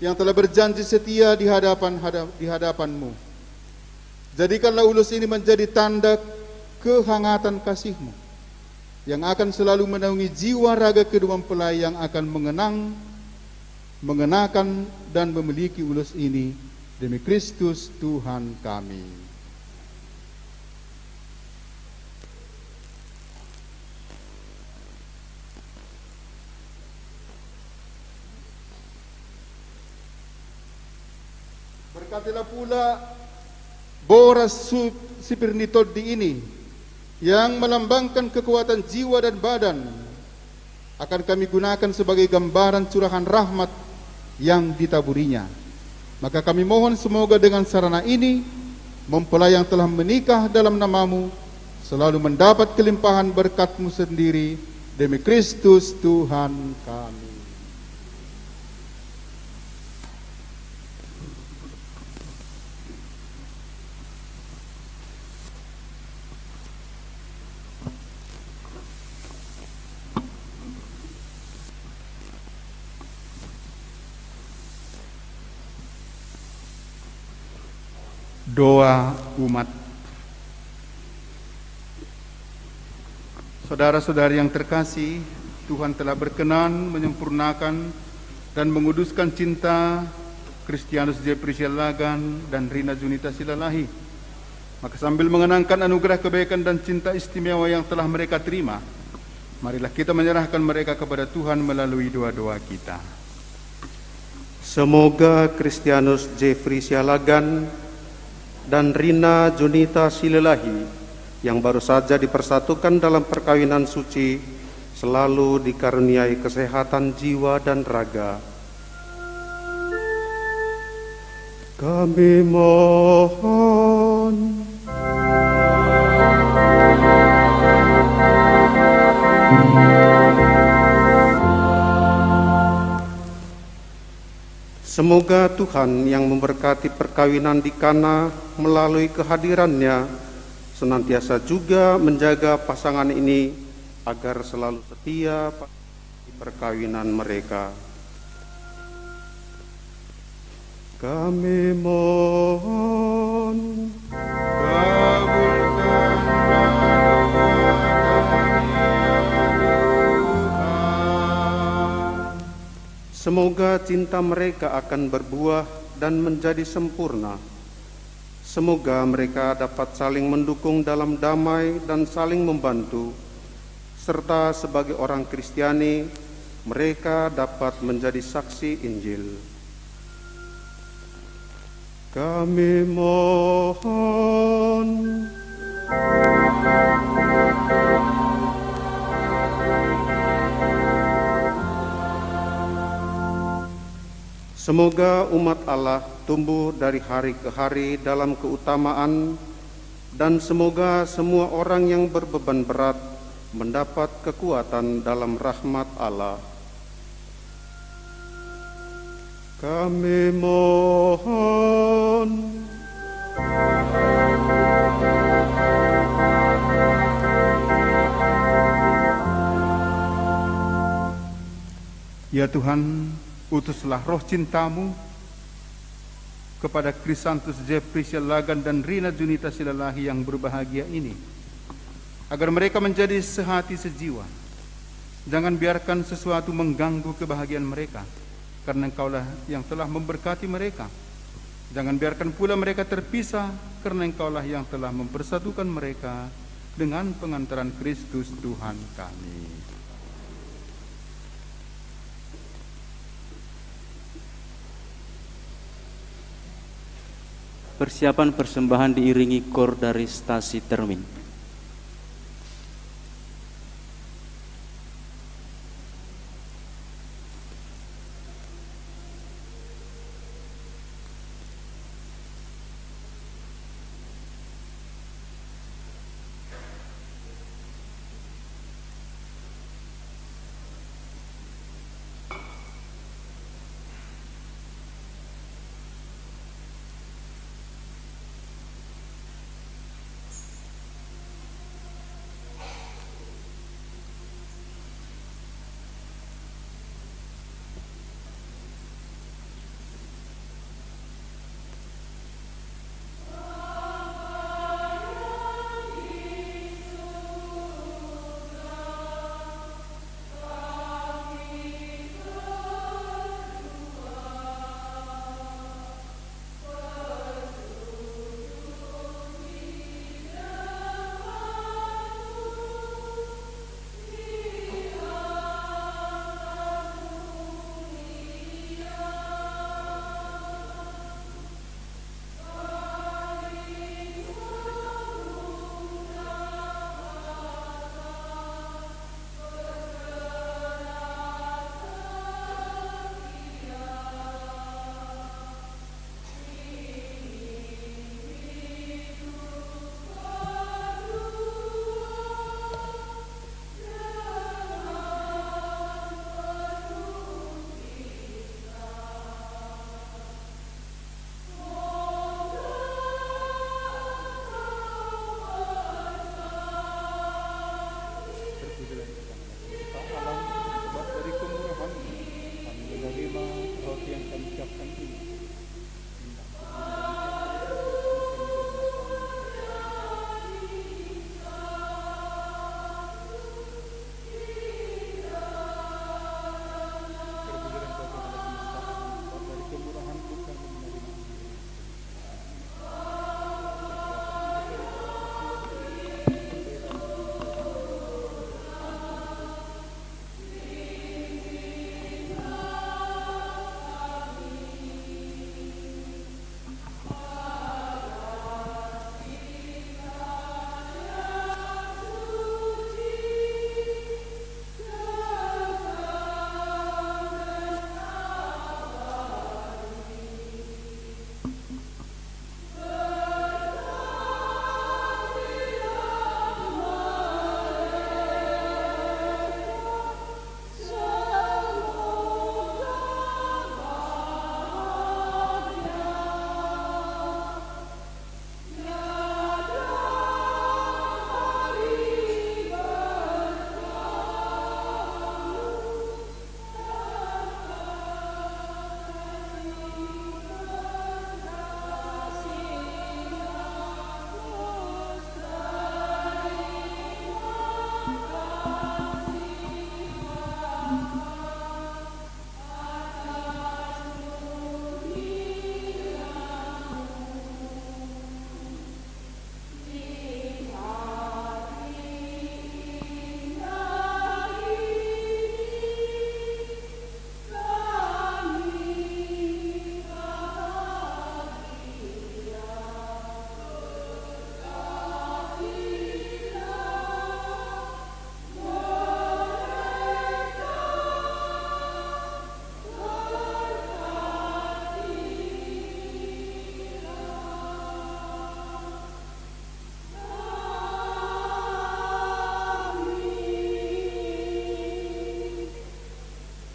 C: yang telah berjanji setia di hadapan-Mu. Jadikanlah ulus ini menjadi tanda kehangatan kasih-Mu yang akan selalu menaungi jiwa raga kedua mempelai yang akan mengenakan dan memiliki ulus ini demi Kristus Tuhan kami. Berkatilah pula Boras Sipirnitodi ini yang melambangkan kekuatan jiwa dan badan akan kami gunakan sebagai gambaran curahan rahmat yang ditaburinya. Maka kami mohon semoga dengan sarana ini mempelai yang telah menikah dalam nama-Mu selalu mendapat kelimpahan berkat-Mu sendiri demi Kristus Tuhan kami. Doa umat. Saudara-saudari yang terkasih, Tuhan telah berkenan menyempurnakan dan menguduskan cinta Kristianus Jeffrey Sialagan dan Rina Junita Silalahi. Maka sambil mengenangkan anugerah kebaikan dan cinta istimewa yang telah mereka terima, marilah kita menyerahkan mereka kepada Tuhan melalui doa-doa kita.
A: Semoga Kristianus Jeffrey Sialagan dan Rina Junita Silalahi yang baru saja dipersatukan dalam perkawinan suci selalu dikaruniai kesehatan jiwa dan raga. Kami mohon. Semoga Tuhan yang memberkati perkawinan di Kana melalui kehadirannya senantiasa juga menjaga pasangan ini agar selalu setia di perkawinan mereka. Kami mohon,
C: kabulkan
A: semoga cinta mereka akan berbuah dan menjadi sempurna. Semoga mereka dapat saling mendukung dalam damai dan saling membantu, serta sebagai orang Kristiani, mereka dapat menjadi saksi Injil. Kami mohon, semoga umat Allah tumbuh dari hari ke hari dalam keutamaan, dan semoga semua orang yang berbeban berat mendapat kekuatan dalam rahmat Allah. Kami mohon,
C: ya Tuhan, utuslah roh cintamu kepada Krisantus Jeffrey Sialagan dan Rina Junita Silalahi yang berbahagia ini, agar mereka menjadi sehati sejiwa. Jangan biarkan sesuatu mengganggu kebahagiaan mereka, karena Engkaulah yang telah memberkati mereka. Jangan biarkan pula mereka terpisah, karena Engkaulah yang telah mempersatukan mereka dengan pengantaran Kristus Tuhan kami.
D: Persiapan persembahan diiringi kor dari stasi Termin.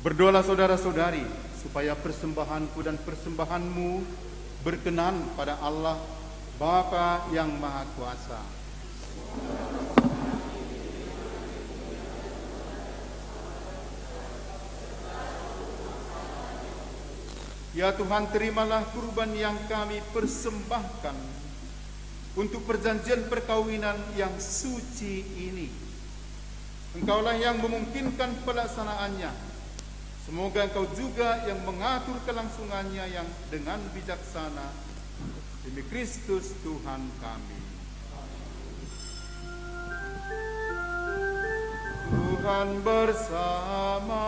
C: Berdoalah saudara-saudari, supaya persembahanku dan persembahanmu berkenan pada Allah, Bapa yang Maha Kuasa. Ya Tuhan, terimalah kurban yang kami persembahkan untuk perjanjian perkawinan yang suci ini. Engkaulah yang memungkinkan pelaksanaannya. Semoga Engkau juga yang mengatur kelangsungannya yang dengan bijaksana. Demi Kristus Tuhan kami. Tuhan bersamamu.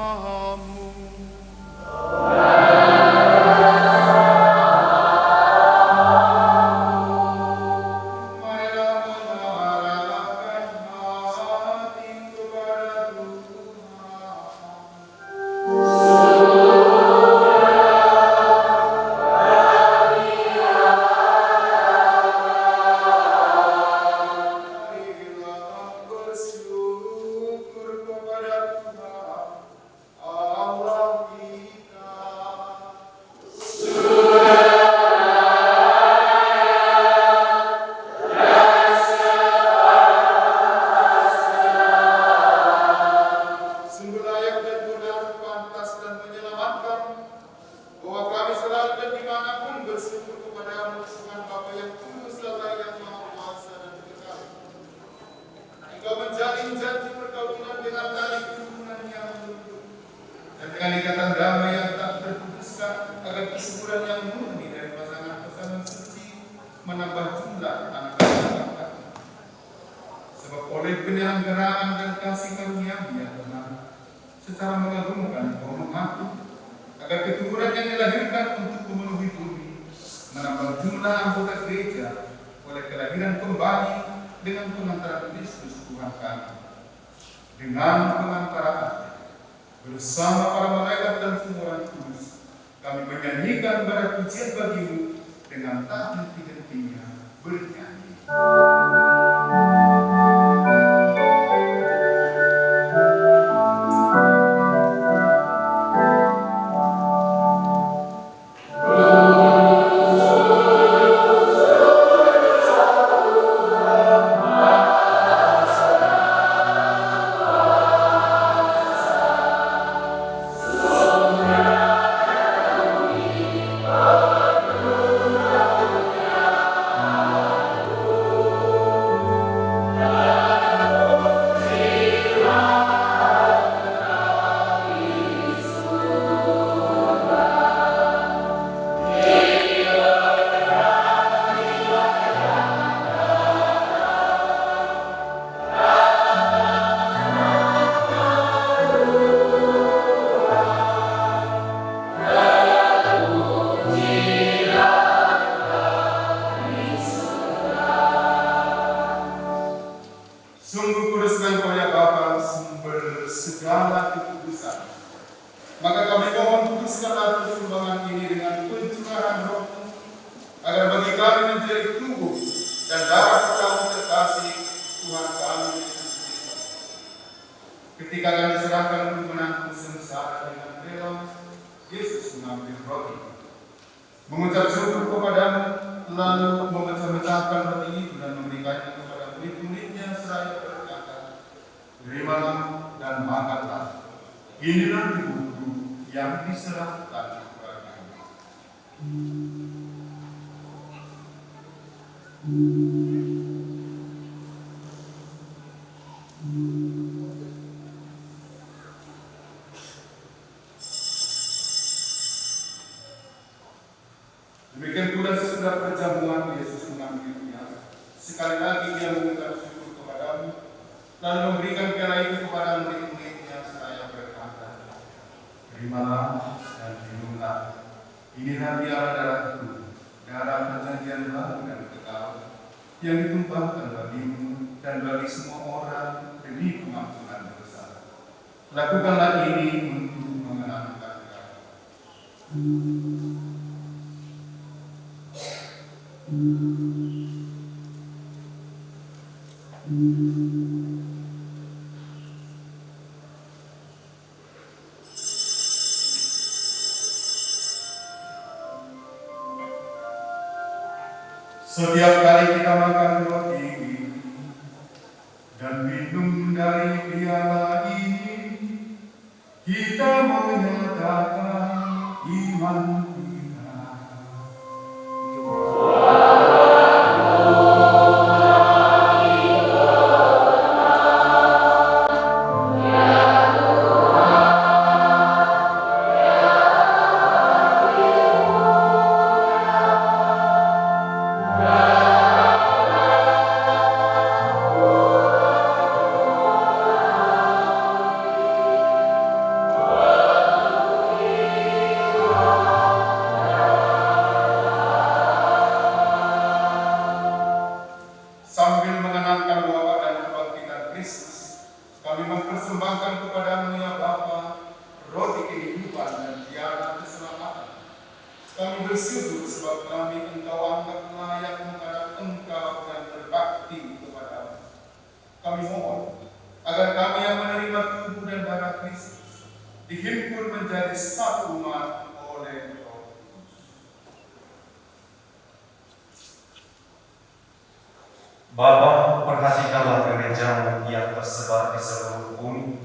J: Demikian pula sesudah perjamuan Yesus mengambilnya. Sekali lagi dia mengucap syukur kepadamu, lalu memberikan piala itu kepada murid-muridnya seraya berkata, terimalah dan minumlah. Inilah piala darahku, darah perjanjian baru dan kekal, yang ditumpahkan bagimu dan bagi semua orang demi pengampunan dosa. Lakukanlah ini untuk mengenangkan aku. Setiap kali kita makan roti dan minum dari piala ini, kita menyatakan iman kita. Sambil mengenangkan wafat dan kebangkitan Kristus, kami mempersembahkan kepadamu ya Bapa, roti kehidupan dan tiada keselamatan. Kami bersyukur sebab kami Engkau anggap layak menghadap Engkau dan berbakti kepadamu. Kami mohon agar kami yang menerima tubuh dan darah Kristus dihimpun menjadi satu umat oleh Roh.
K: Bapa, perhatikanlah gereja yang tersebar di seluruh bumi.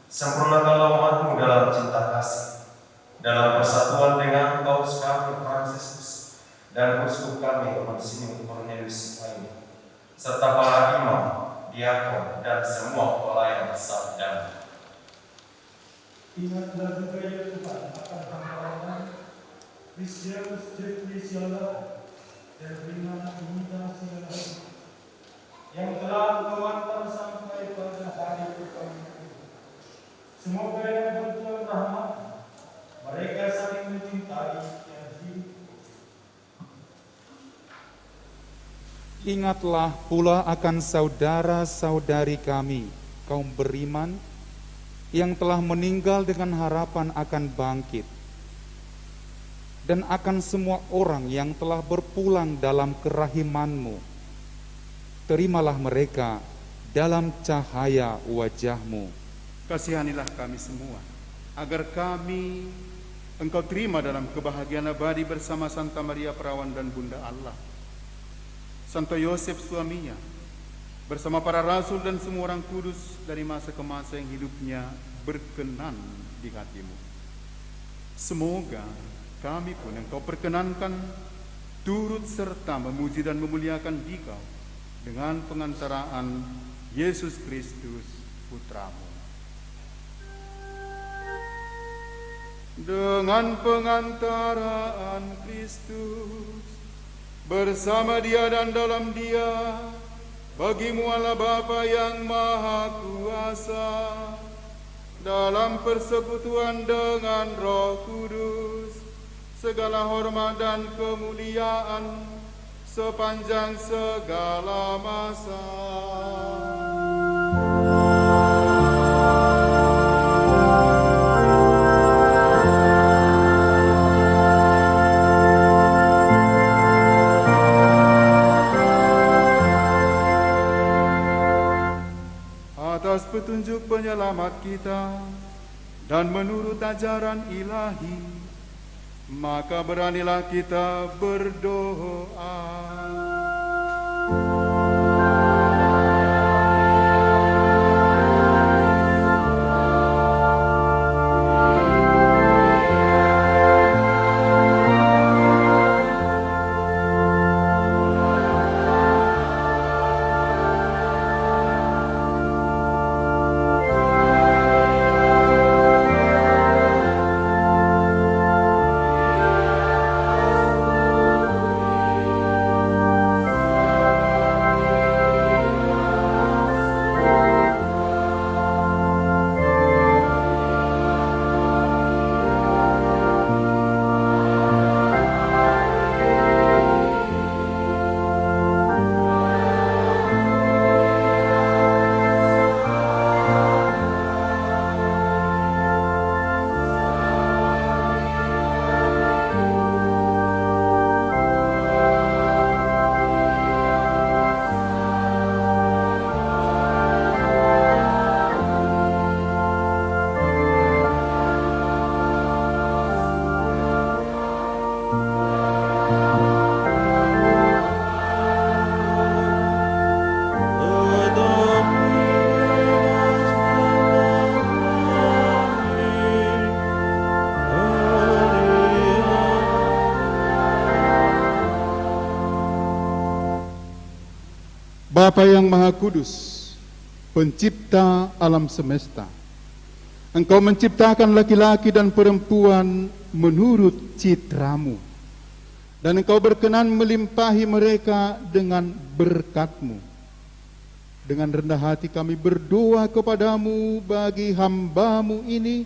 K: Sempurnakanlah umat-Mu dalam cinta kasih, dalam persatuan dengan Paus kami Fransiskus dan uskup kami Monsinyur Cornelius lainnya, serta para imam, diakon, dan semua pelayan sabda.
E: Ingatlah juga ya Tuhan akan hamba-Mu, Christianus Jeffrey Siala, dan Rina Junita Siala, yang telah Engkau antar sampai pada hari perkawinanmu. Semoga yang bertuhan rahmat, mereka saling mencintai dan hidup.
C: Ingatlah pula akan saudara-saudari kami, kaum beriman, yang telah meninggal dengan harapan akan bangkit, dan akan semua orang yang telah berpulang dalam kerahiman-Mu. Terimalah mereka dalam cahaya wajah-Mu.
J: Kasihanilah kami semua, agar kami Engkau terima dalam kebahagiaan abadi bersama Santa Maria Perawan dan Bunda Allah, Santo Yosef suaminya, bersama para rasul dan semua orang kudus dari masa ke masa yang hidupnya berkenan di hati-Mu. Semoga kami pun Engkau perkenankan turut serta memuji dan memuliakan Dikau dengan pengantaraan Yesus Kristus Putra-Mu. Dengan pengantaraan Kristus, bersama Dia dan dalam Dia, bagi-Mu Allah Bapa yang Maha Kuasa, dalam persekutuan dengan Roh Kudus, segala hormat dan kemuliaan sepanjang segala masa. Atas petunjuk penyelamat kita dan menurut ajaran ilahi, maka beranilah kita berdoa.
C: Bapa yang Maha Kudus, pencipta alam semesta, Engkau menciptakan laki-laki dan perempuan menurut citramu, dan Engkau berkenan melimpahi mereka dengan berkat-Mu. Dengan rendah hati kami berdoa kepadamu bagi hamba-Mu ini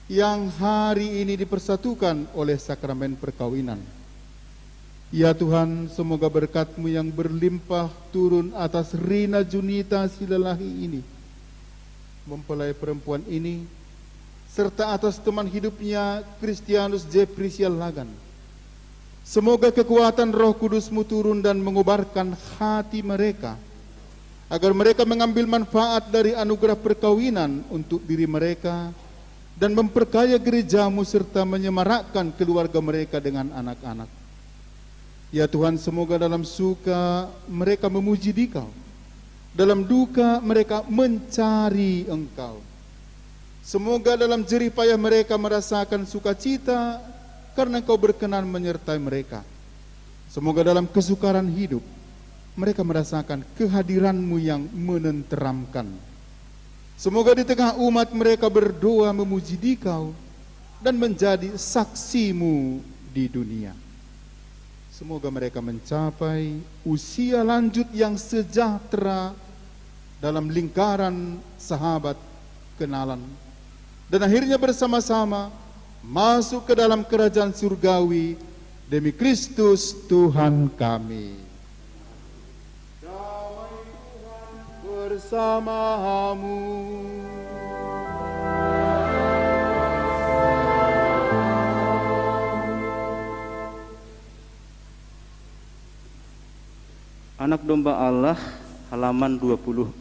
C: yang hari ini dipersatukan oleh sakramen perkawinan. Ya Tuhan, semoga berkat-Mu yang berlimpah turun atas Rina Junita Silalahi ini, mempelai perempuan ini, serta atas teman hidupnya Christianus Jeffrey Sialagan. Semoga kekuatan Roh Kudus-Mu turun dan mengobarkan hati mereka, agar mereka mengambil manfaat dari anugerah perkawinan untuk diri mereka dan memperkaya gereja-Mu serta menyemarakkan keluarga mereka dengan anak-anak. Ya Tuhan, semoga dalam suka mereka memuji Dikau, dalam duka mereka mencari Engkau. Semoga dalam jerih payah mereka merasakan sukacita karena Engkau berkenan menyertai mereka. Semoga dalam kesukaran hidup mereka merasakan kehadiran-Mu yang menenteramkan. Semoga di tengah umat mereka berdoa memuji Dikau dan menjadi saksi-Mu di dunia. Semoga mereka mencapai usia lanjut yang sejahtera dalam lingkaran sahabat kenalan, dan akhirnya bersama-sama masuk ke dalam kerajaan surgawi demi Kristus Tuhan kami. Damai Tuhan bersamamu.
D: Anak domba Allah, halaman 26.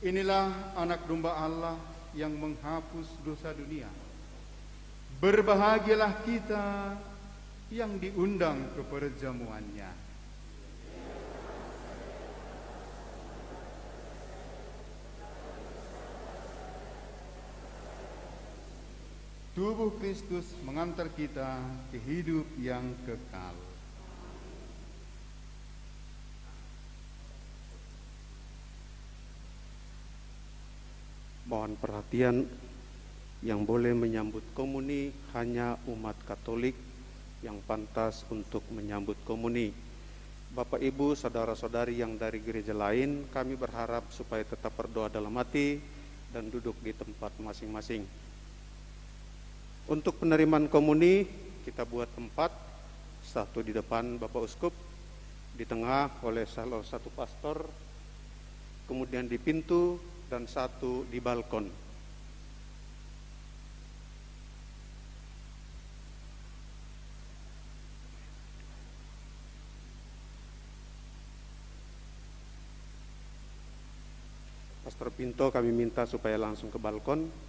C: Inilah anak domba Allah yang menghapus dosa dunia. Berbahagialah kita yang diundang ke perjamuannya. Tubuh Kristus mengantar kita ke hidup yang kekal.
A: Mohon perhatian, yang boleh menyambut komuni hanya umat Katolik yang pantas untuk menyambut komuni. Bapak Ibu, saudara-saudari yang dari gereja lain, kami berharap supaya tetap berdoa dalam hati dan duduk di tempat masing-masing. Untuk penerimaan komuni, kita buat tempat, satu di depan Bapak Uskup, di tengah oleh salah satu pastor, kemudian di pintu, dan satu di balkon. Pastor Pinto kami minta supaya langsung ke balkon.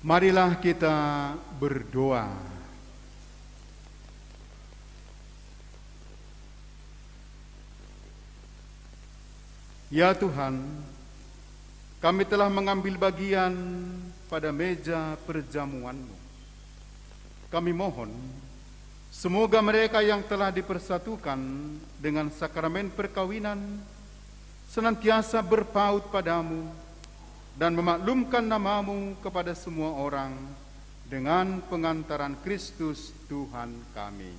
C: Marilah kita berdoa. Ya Tuhan, kami telah mengambil bagian pada meja perjamuan-Mu. Kami mohon, semoga mereka yang telah dipersatukan dengan sakramen perkawinan senantiasa berpaut padamu dan memaklumkan namamu kepada semua orang dengan pengantaran Kristus Tuhan kami.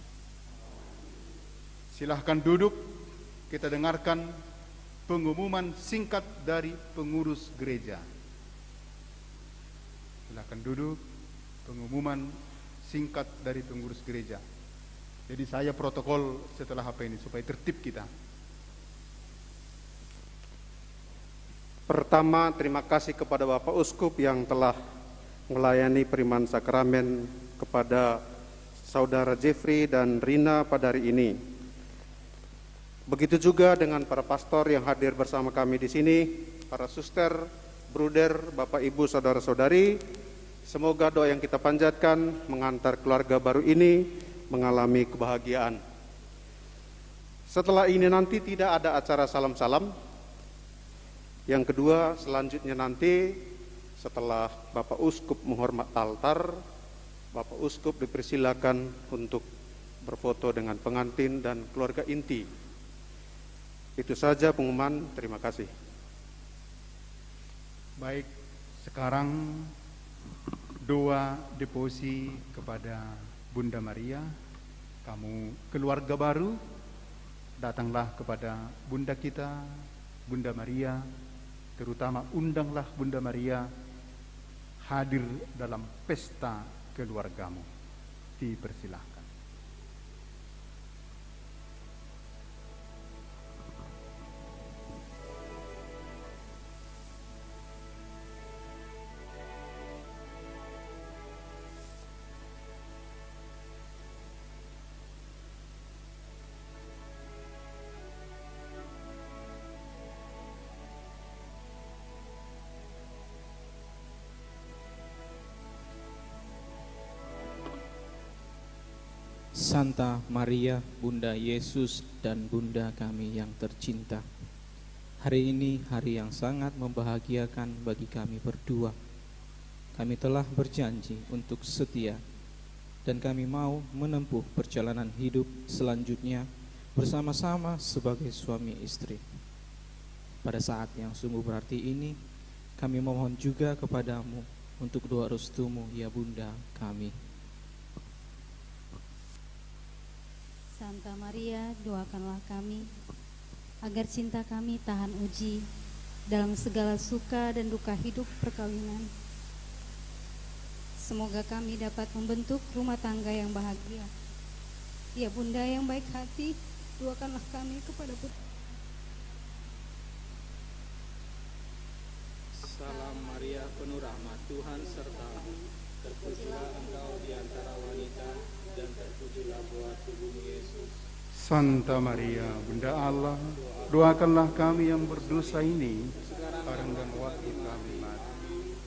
C: Silahkan duduk, kita dengarkan pengumuman singkat dari pengurus gereja. Silahkan duduk, pengumuman singkat dari pengurus gereja. Jadi saya protokol setelah apa ini supaya tertib kita.
A: Pertama, terima kasih kepada Bapak Uskup yang telah melayani periman sakramen kepada Saudara Jeffrey dan Rina pada hari ini. Begitu juga dengan para pastor yang hadir bersama kami di sini, para suster, bruder, Bapak Ibu, saudara-saudari. Semoga doa yang kita panjatkan mengantar keluarga baru ini mengalami kebahagiaan. Setelah ini nanti tidak ada acara salam-salam. Yang kedua, selanjutnya nanti setelah Bapak Uskup menghormat altar, Bapak Uskup dipersilakan untuk berfoto dengan pengantin dan keluarga inti. Itu saja pengumuman, terima kasih.
C: Baik, sekarang doa deposi kepada Bunda Maria. Kamu keluarga baru, datanglah kepada Bunda kita, Bunda Maria, terutama undanglah Bunda Maria hadir dalam pesta keluargamu. Dipersilahkan.
G: Santa Maria, Bunda Yesus dan Bunda kami yang tercinta, hari ini hari yang sangat membahagiakan bagi kami berdua. Kami telah berjanji untuk setia dan kami mau menempuh perjalanan hidup selanjutnya bersama-sama sebagai suami istri. Pada saat yang sungguh berarti ini, kami memohon juga kepadamu untuk doa restumu, ya Bunda kami.
I: Santa Maria, doakanlah kami agar cinta kami tahan uji dalam segala suka dan duka hidup perkawinan. Semoga kami dapat membentuk rumah tangga yang bahagia. Ya Bunda yang baik hati, doakanlah kami kepada putra.
G: Salam Maria, penuh rahmat, Tuhan sertamu. Terpujilah engkau di antara wanita, dan terpujilah buah tubuhmu Yesus.
C: Santa Maria, Bunda Allah, doakanlah kami yang berdosa ini sekarang dan waktu kami mati.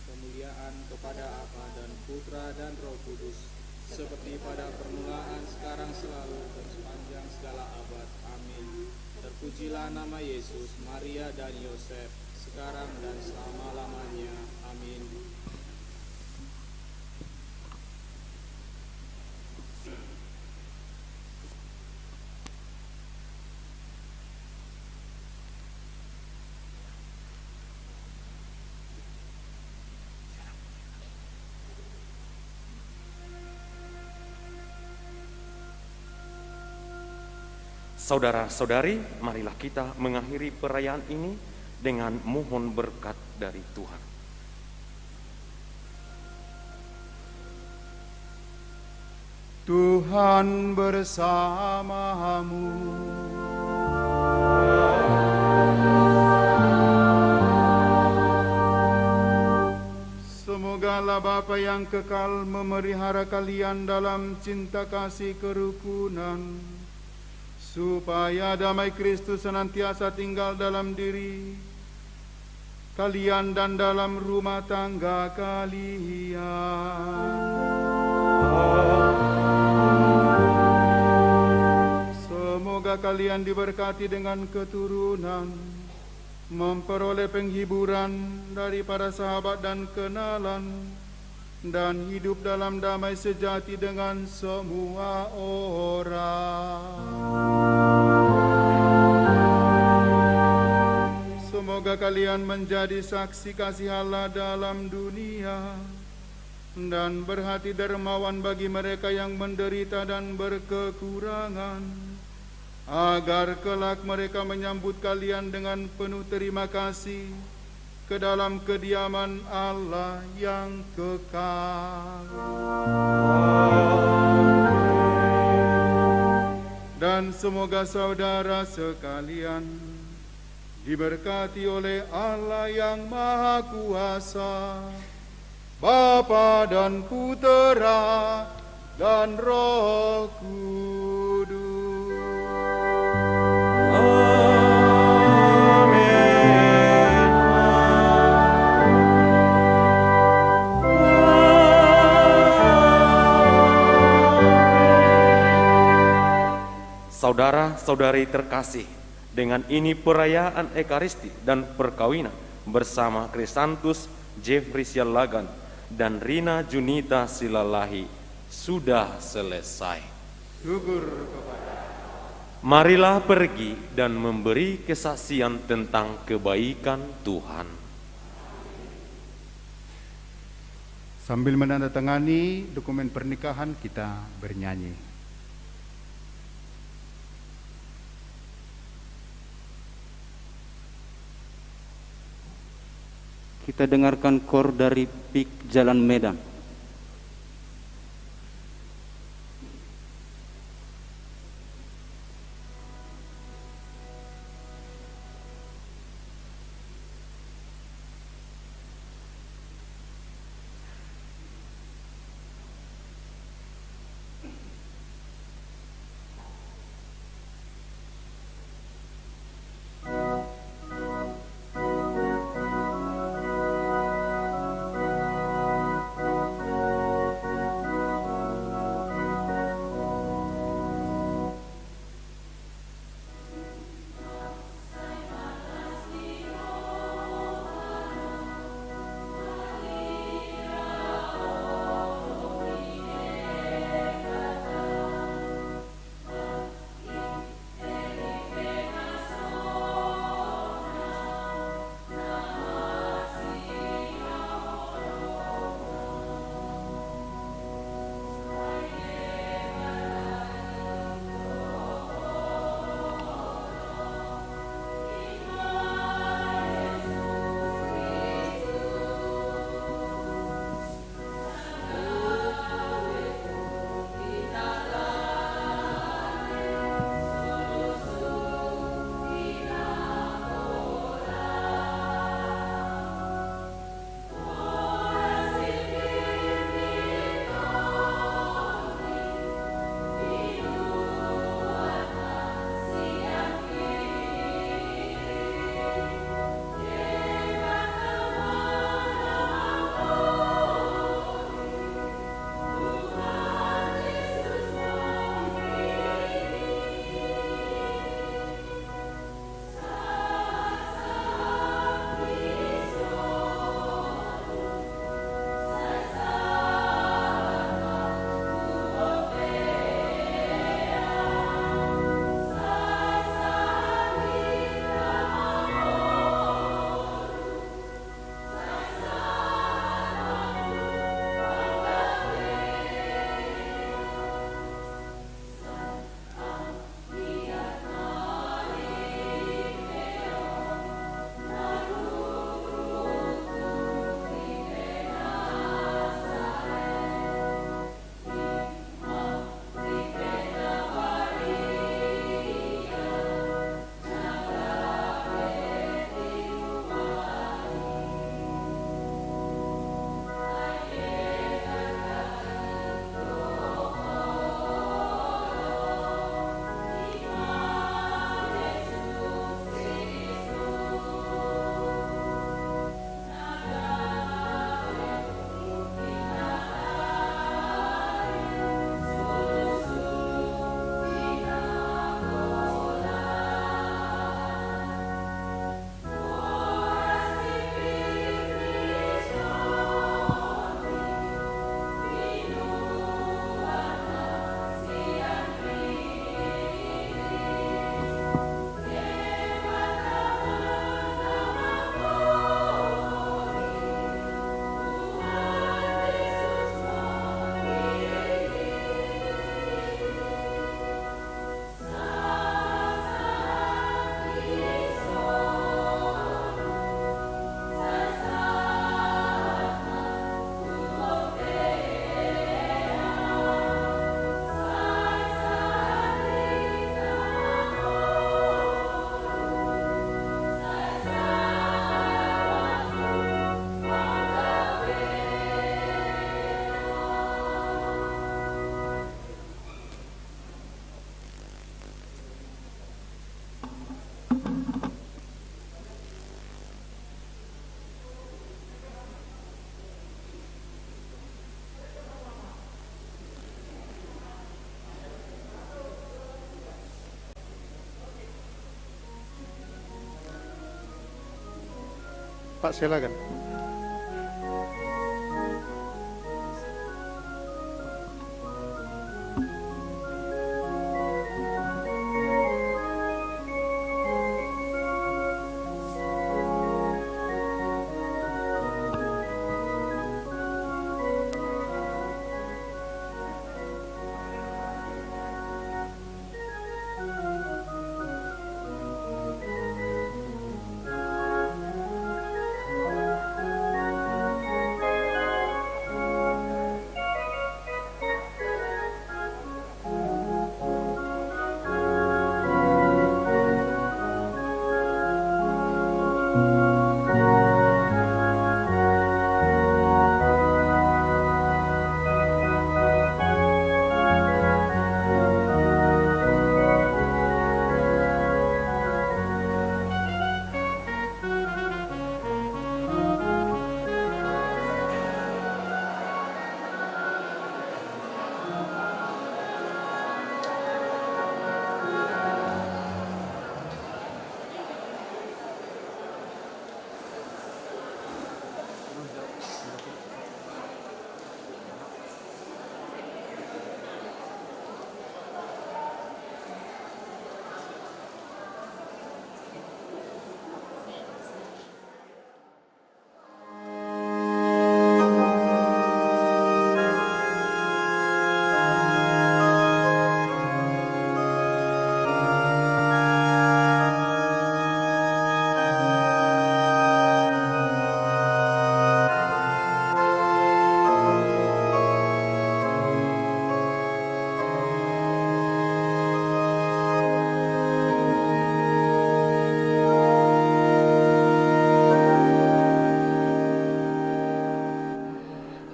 G: Kemuliaan kepada Bapa dan Putra dan Roh Kudus, seperti pada permulaan, sekarang, selalu, dan sepanjang segala abad. Amin. Terpujilah nama Yesus, Maria dan Yosef, sekarang dan selama-lamanya. Amin.
F: Saudara-saudari, marilah kita mengakhiri perayaan ini dengan mohon berkat dari Tuhan.
C: Tuhan bersamamu. Semogalah Bapa yang kekal memelihara kalian dalam cinta kasih kerukunan, supaya damai Kristus senantiasa tinggal dalam diri kalian dan dalam rumah tangga kalian. Semoga kalian diberkati dengan keturunan, memperoleh penghiburan dari para sahabat dan kenalan, dan hidup dalam damai sejati dengan semua orang. Semoga kalian menjadi saksi kasih Allah dalam dunia, dan berhati dermawan bagi mereka yang menderita dan berkekurangan, agar kelak mereka menyambut kalian dengan penuh terima kasih ke dalam kediaman Allah yang kekal. Dan semoga saudara sekalian diberkati oleh Allah yang Maha Kuasa, Bapa dan Putera dan Roh Kudus.
F: Saudara-saudari terkasih, dengan ini perayaan Ekaristi dan perkawinan bersama Krisantus Jeffrey Sialagan dan Rina Junita Silalahi sudah selesai.
C: Syukur kepada.
F: Marilah pergi dan memberi kesaksian tentang kebaikan Tuhan.
C: Sambil menandatangani dokumen pernikahan, kita bernyanyi.
D: Kita dengarkan kor dari PIK Jalan Medan.
A: Pak, silakan.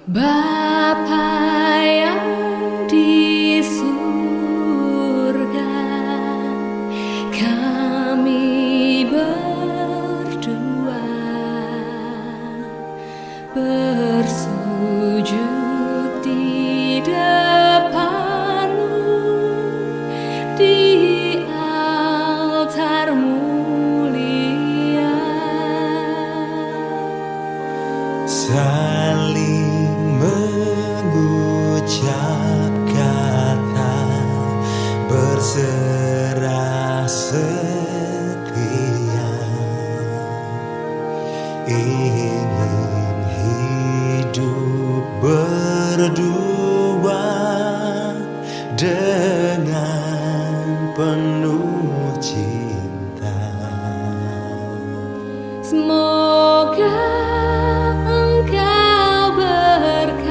L: Bapa yang di surga, kami berdua bersujud di depan-Mu di altar mulia.
M: Saling mengucap kata berserah setia, ingin hidup berdua dengan penuh cinta.
L: Semoga Engkau berkati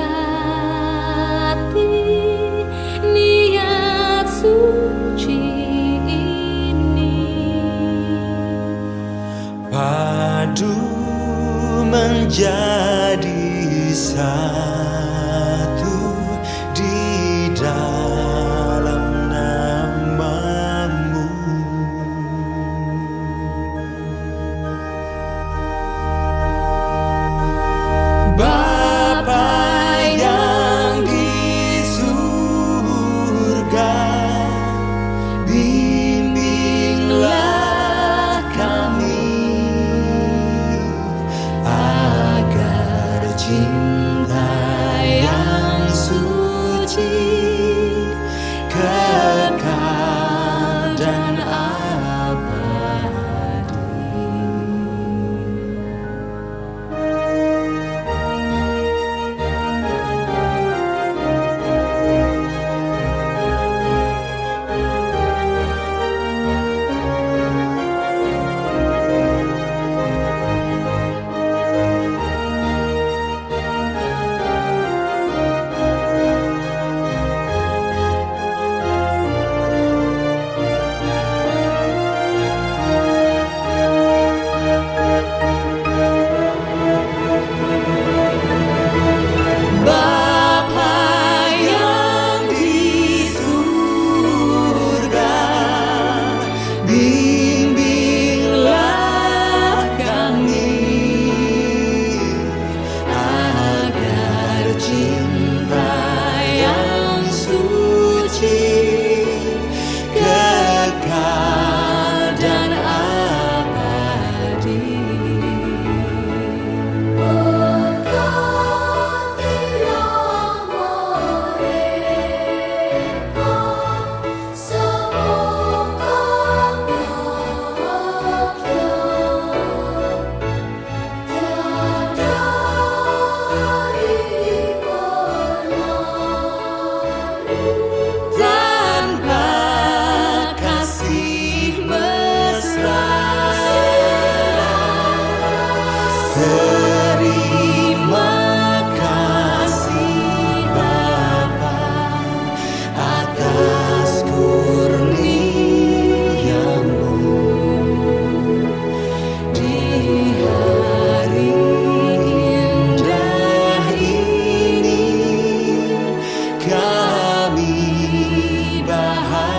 L: niat suci ini,
M: padu menjadi satu di dalam nama-Mu. Bapa yang di surga, bimbinglah kami agar cinta Terima kasih Bapa atas kurnia-Mu di hari indah ini. Kami bahagia.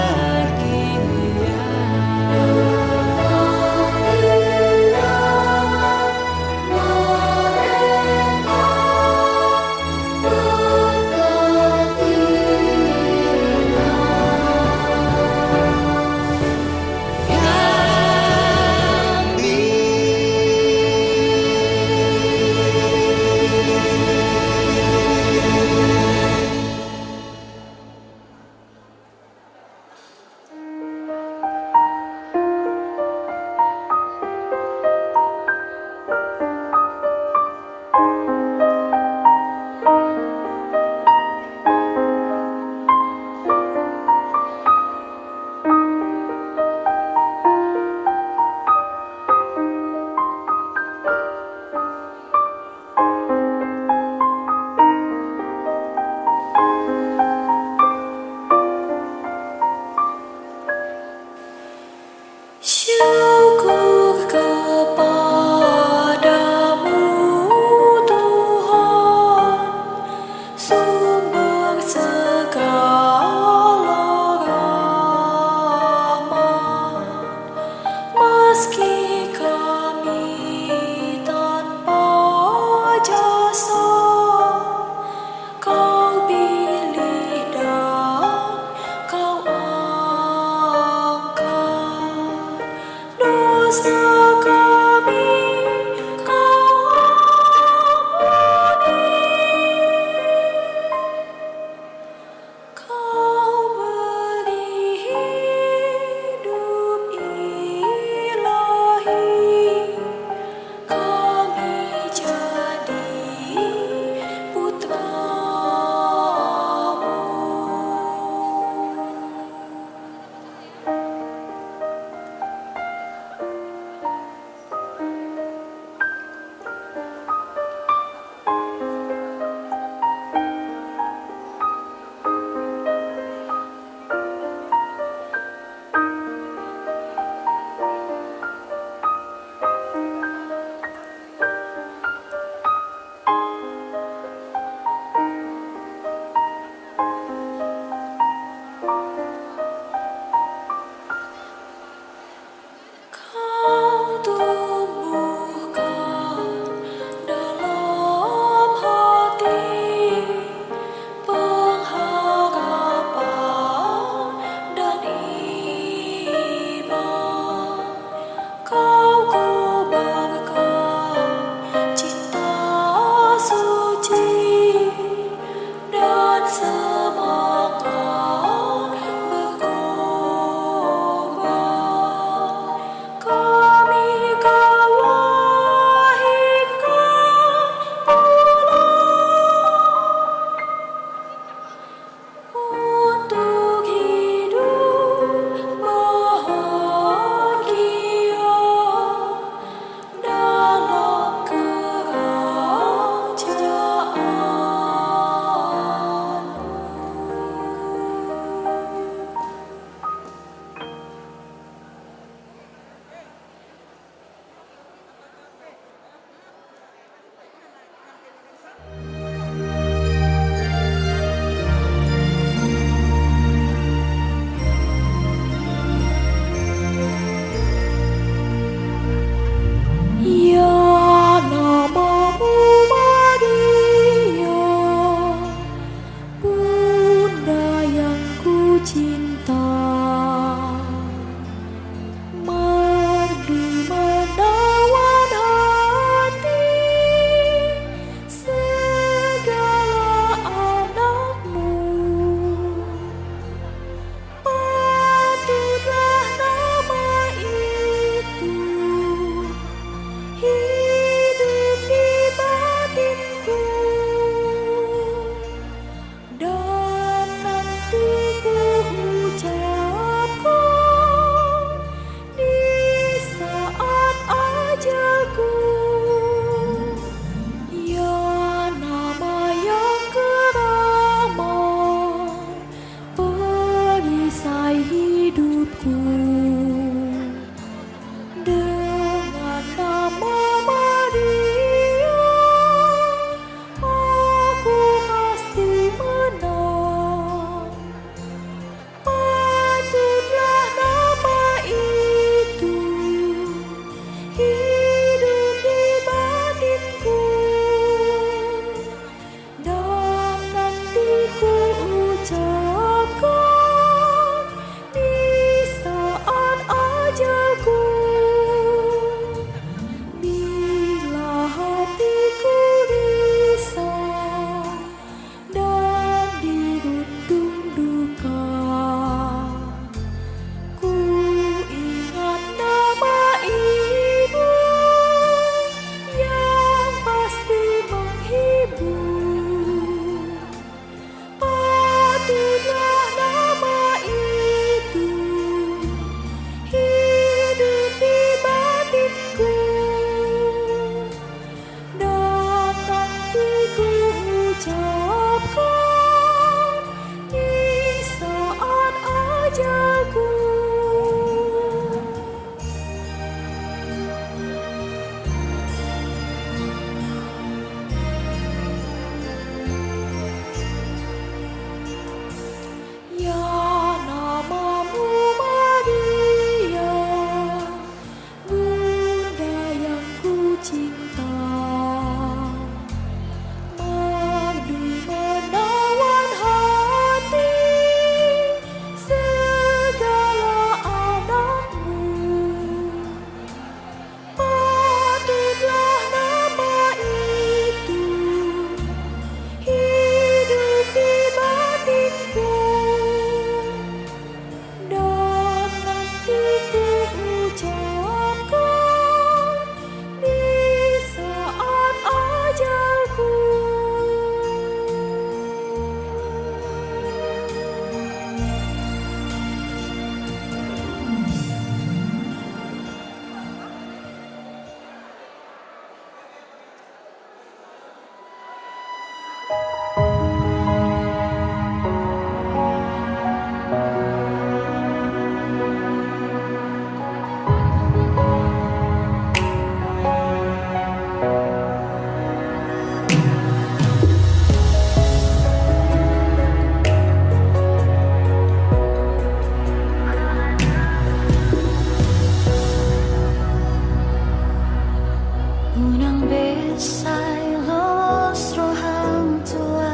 L: unang besay los rohang tua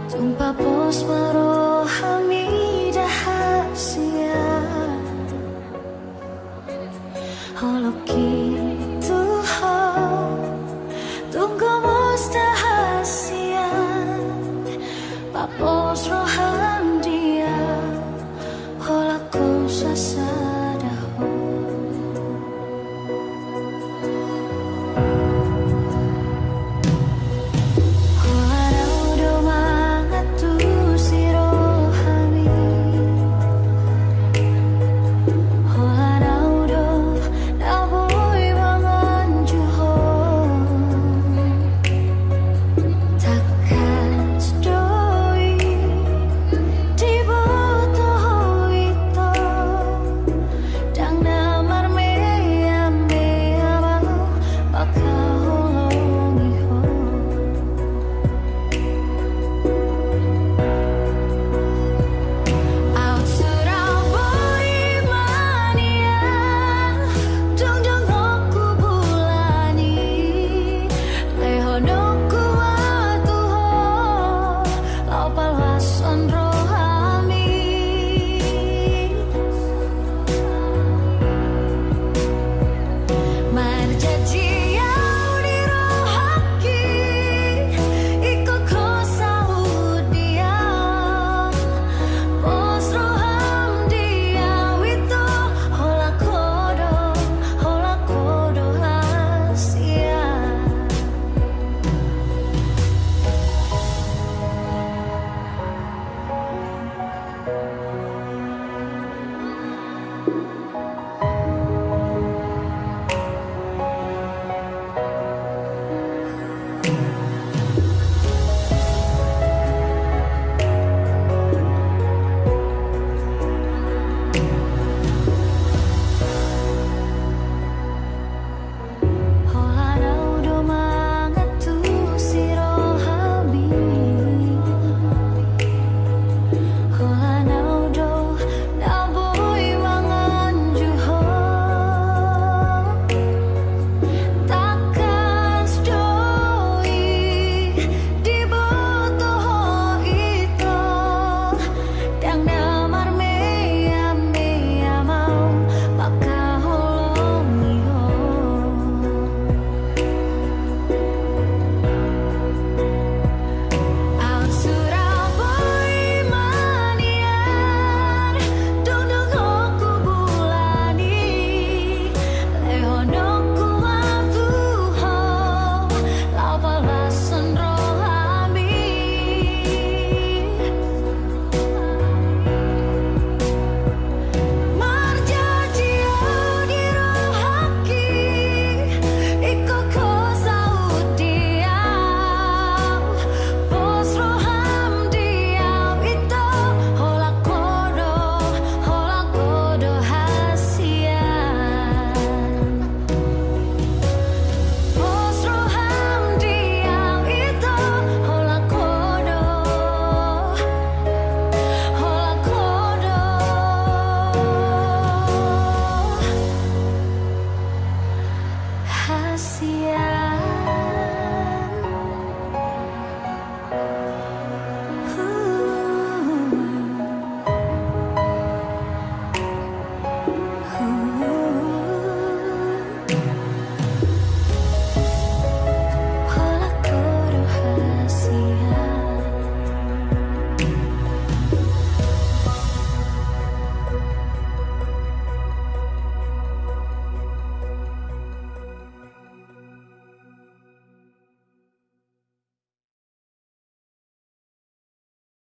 L: tumpapos marohami dahasia holoki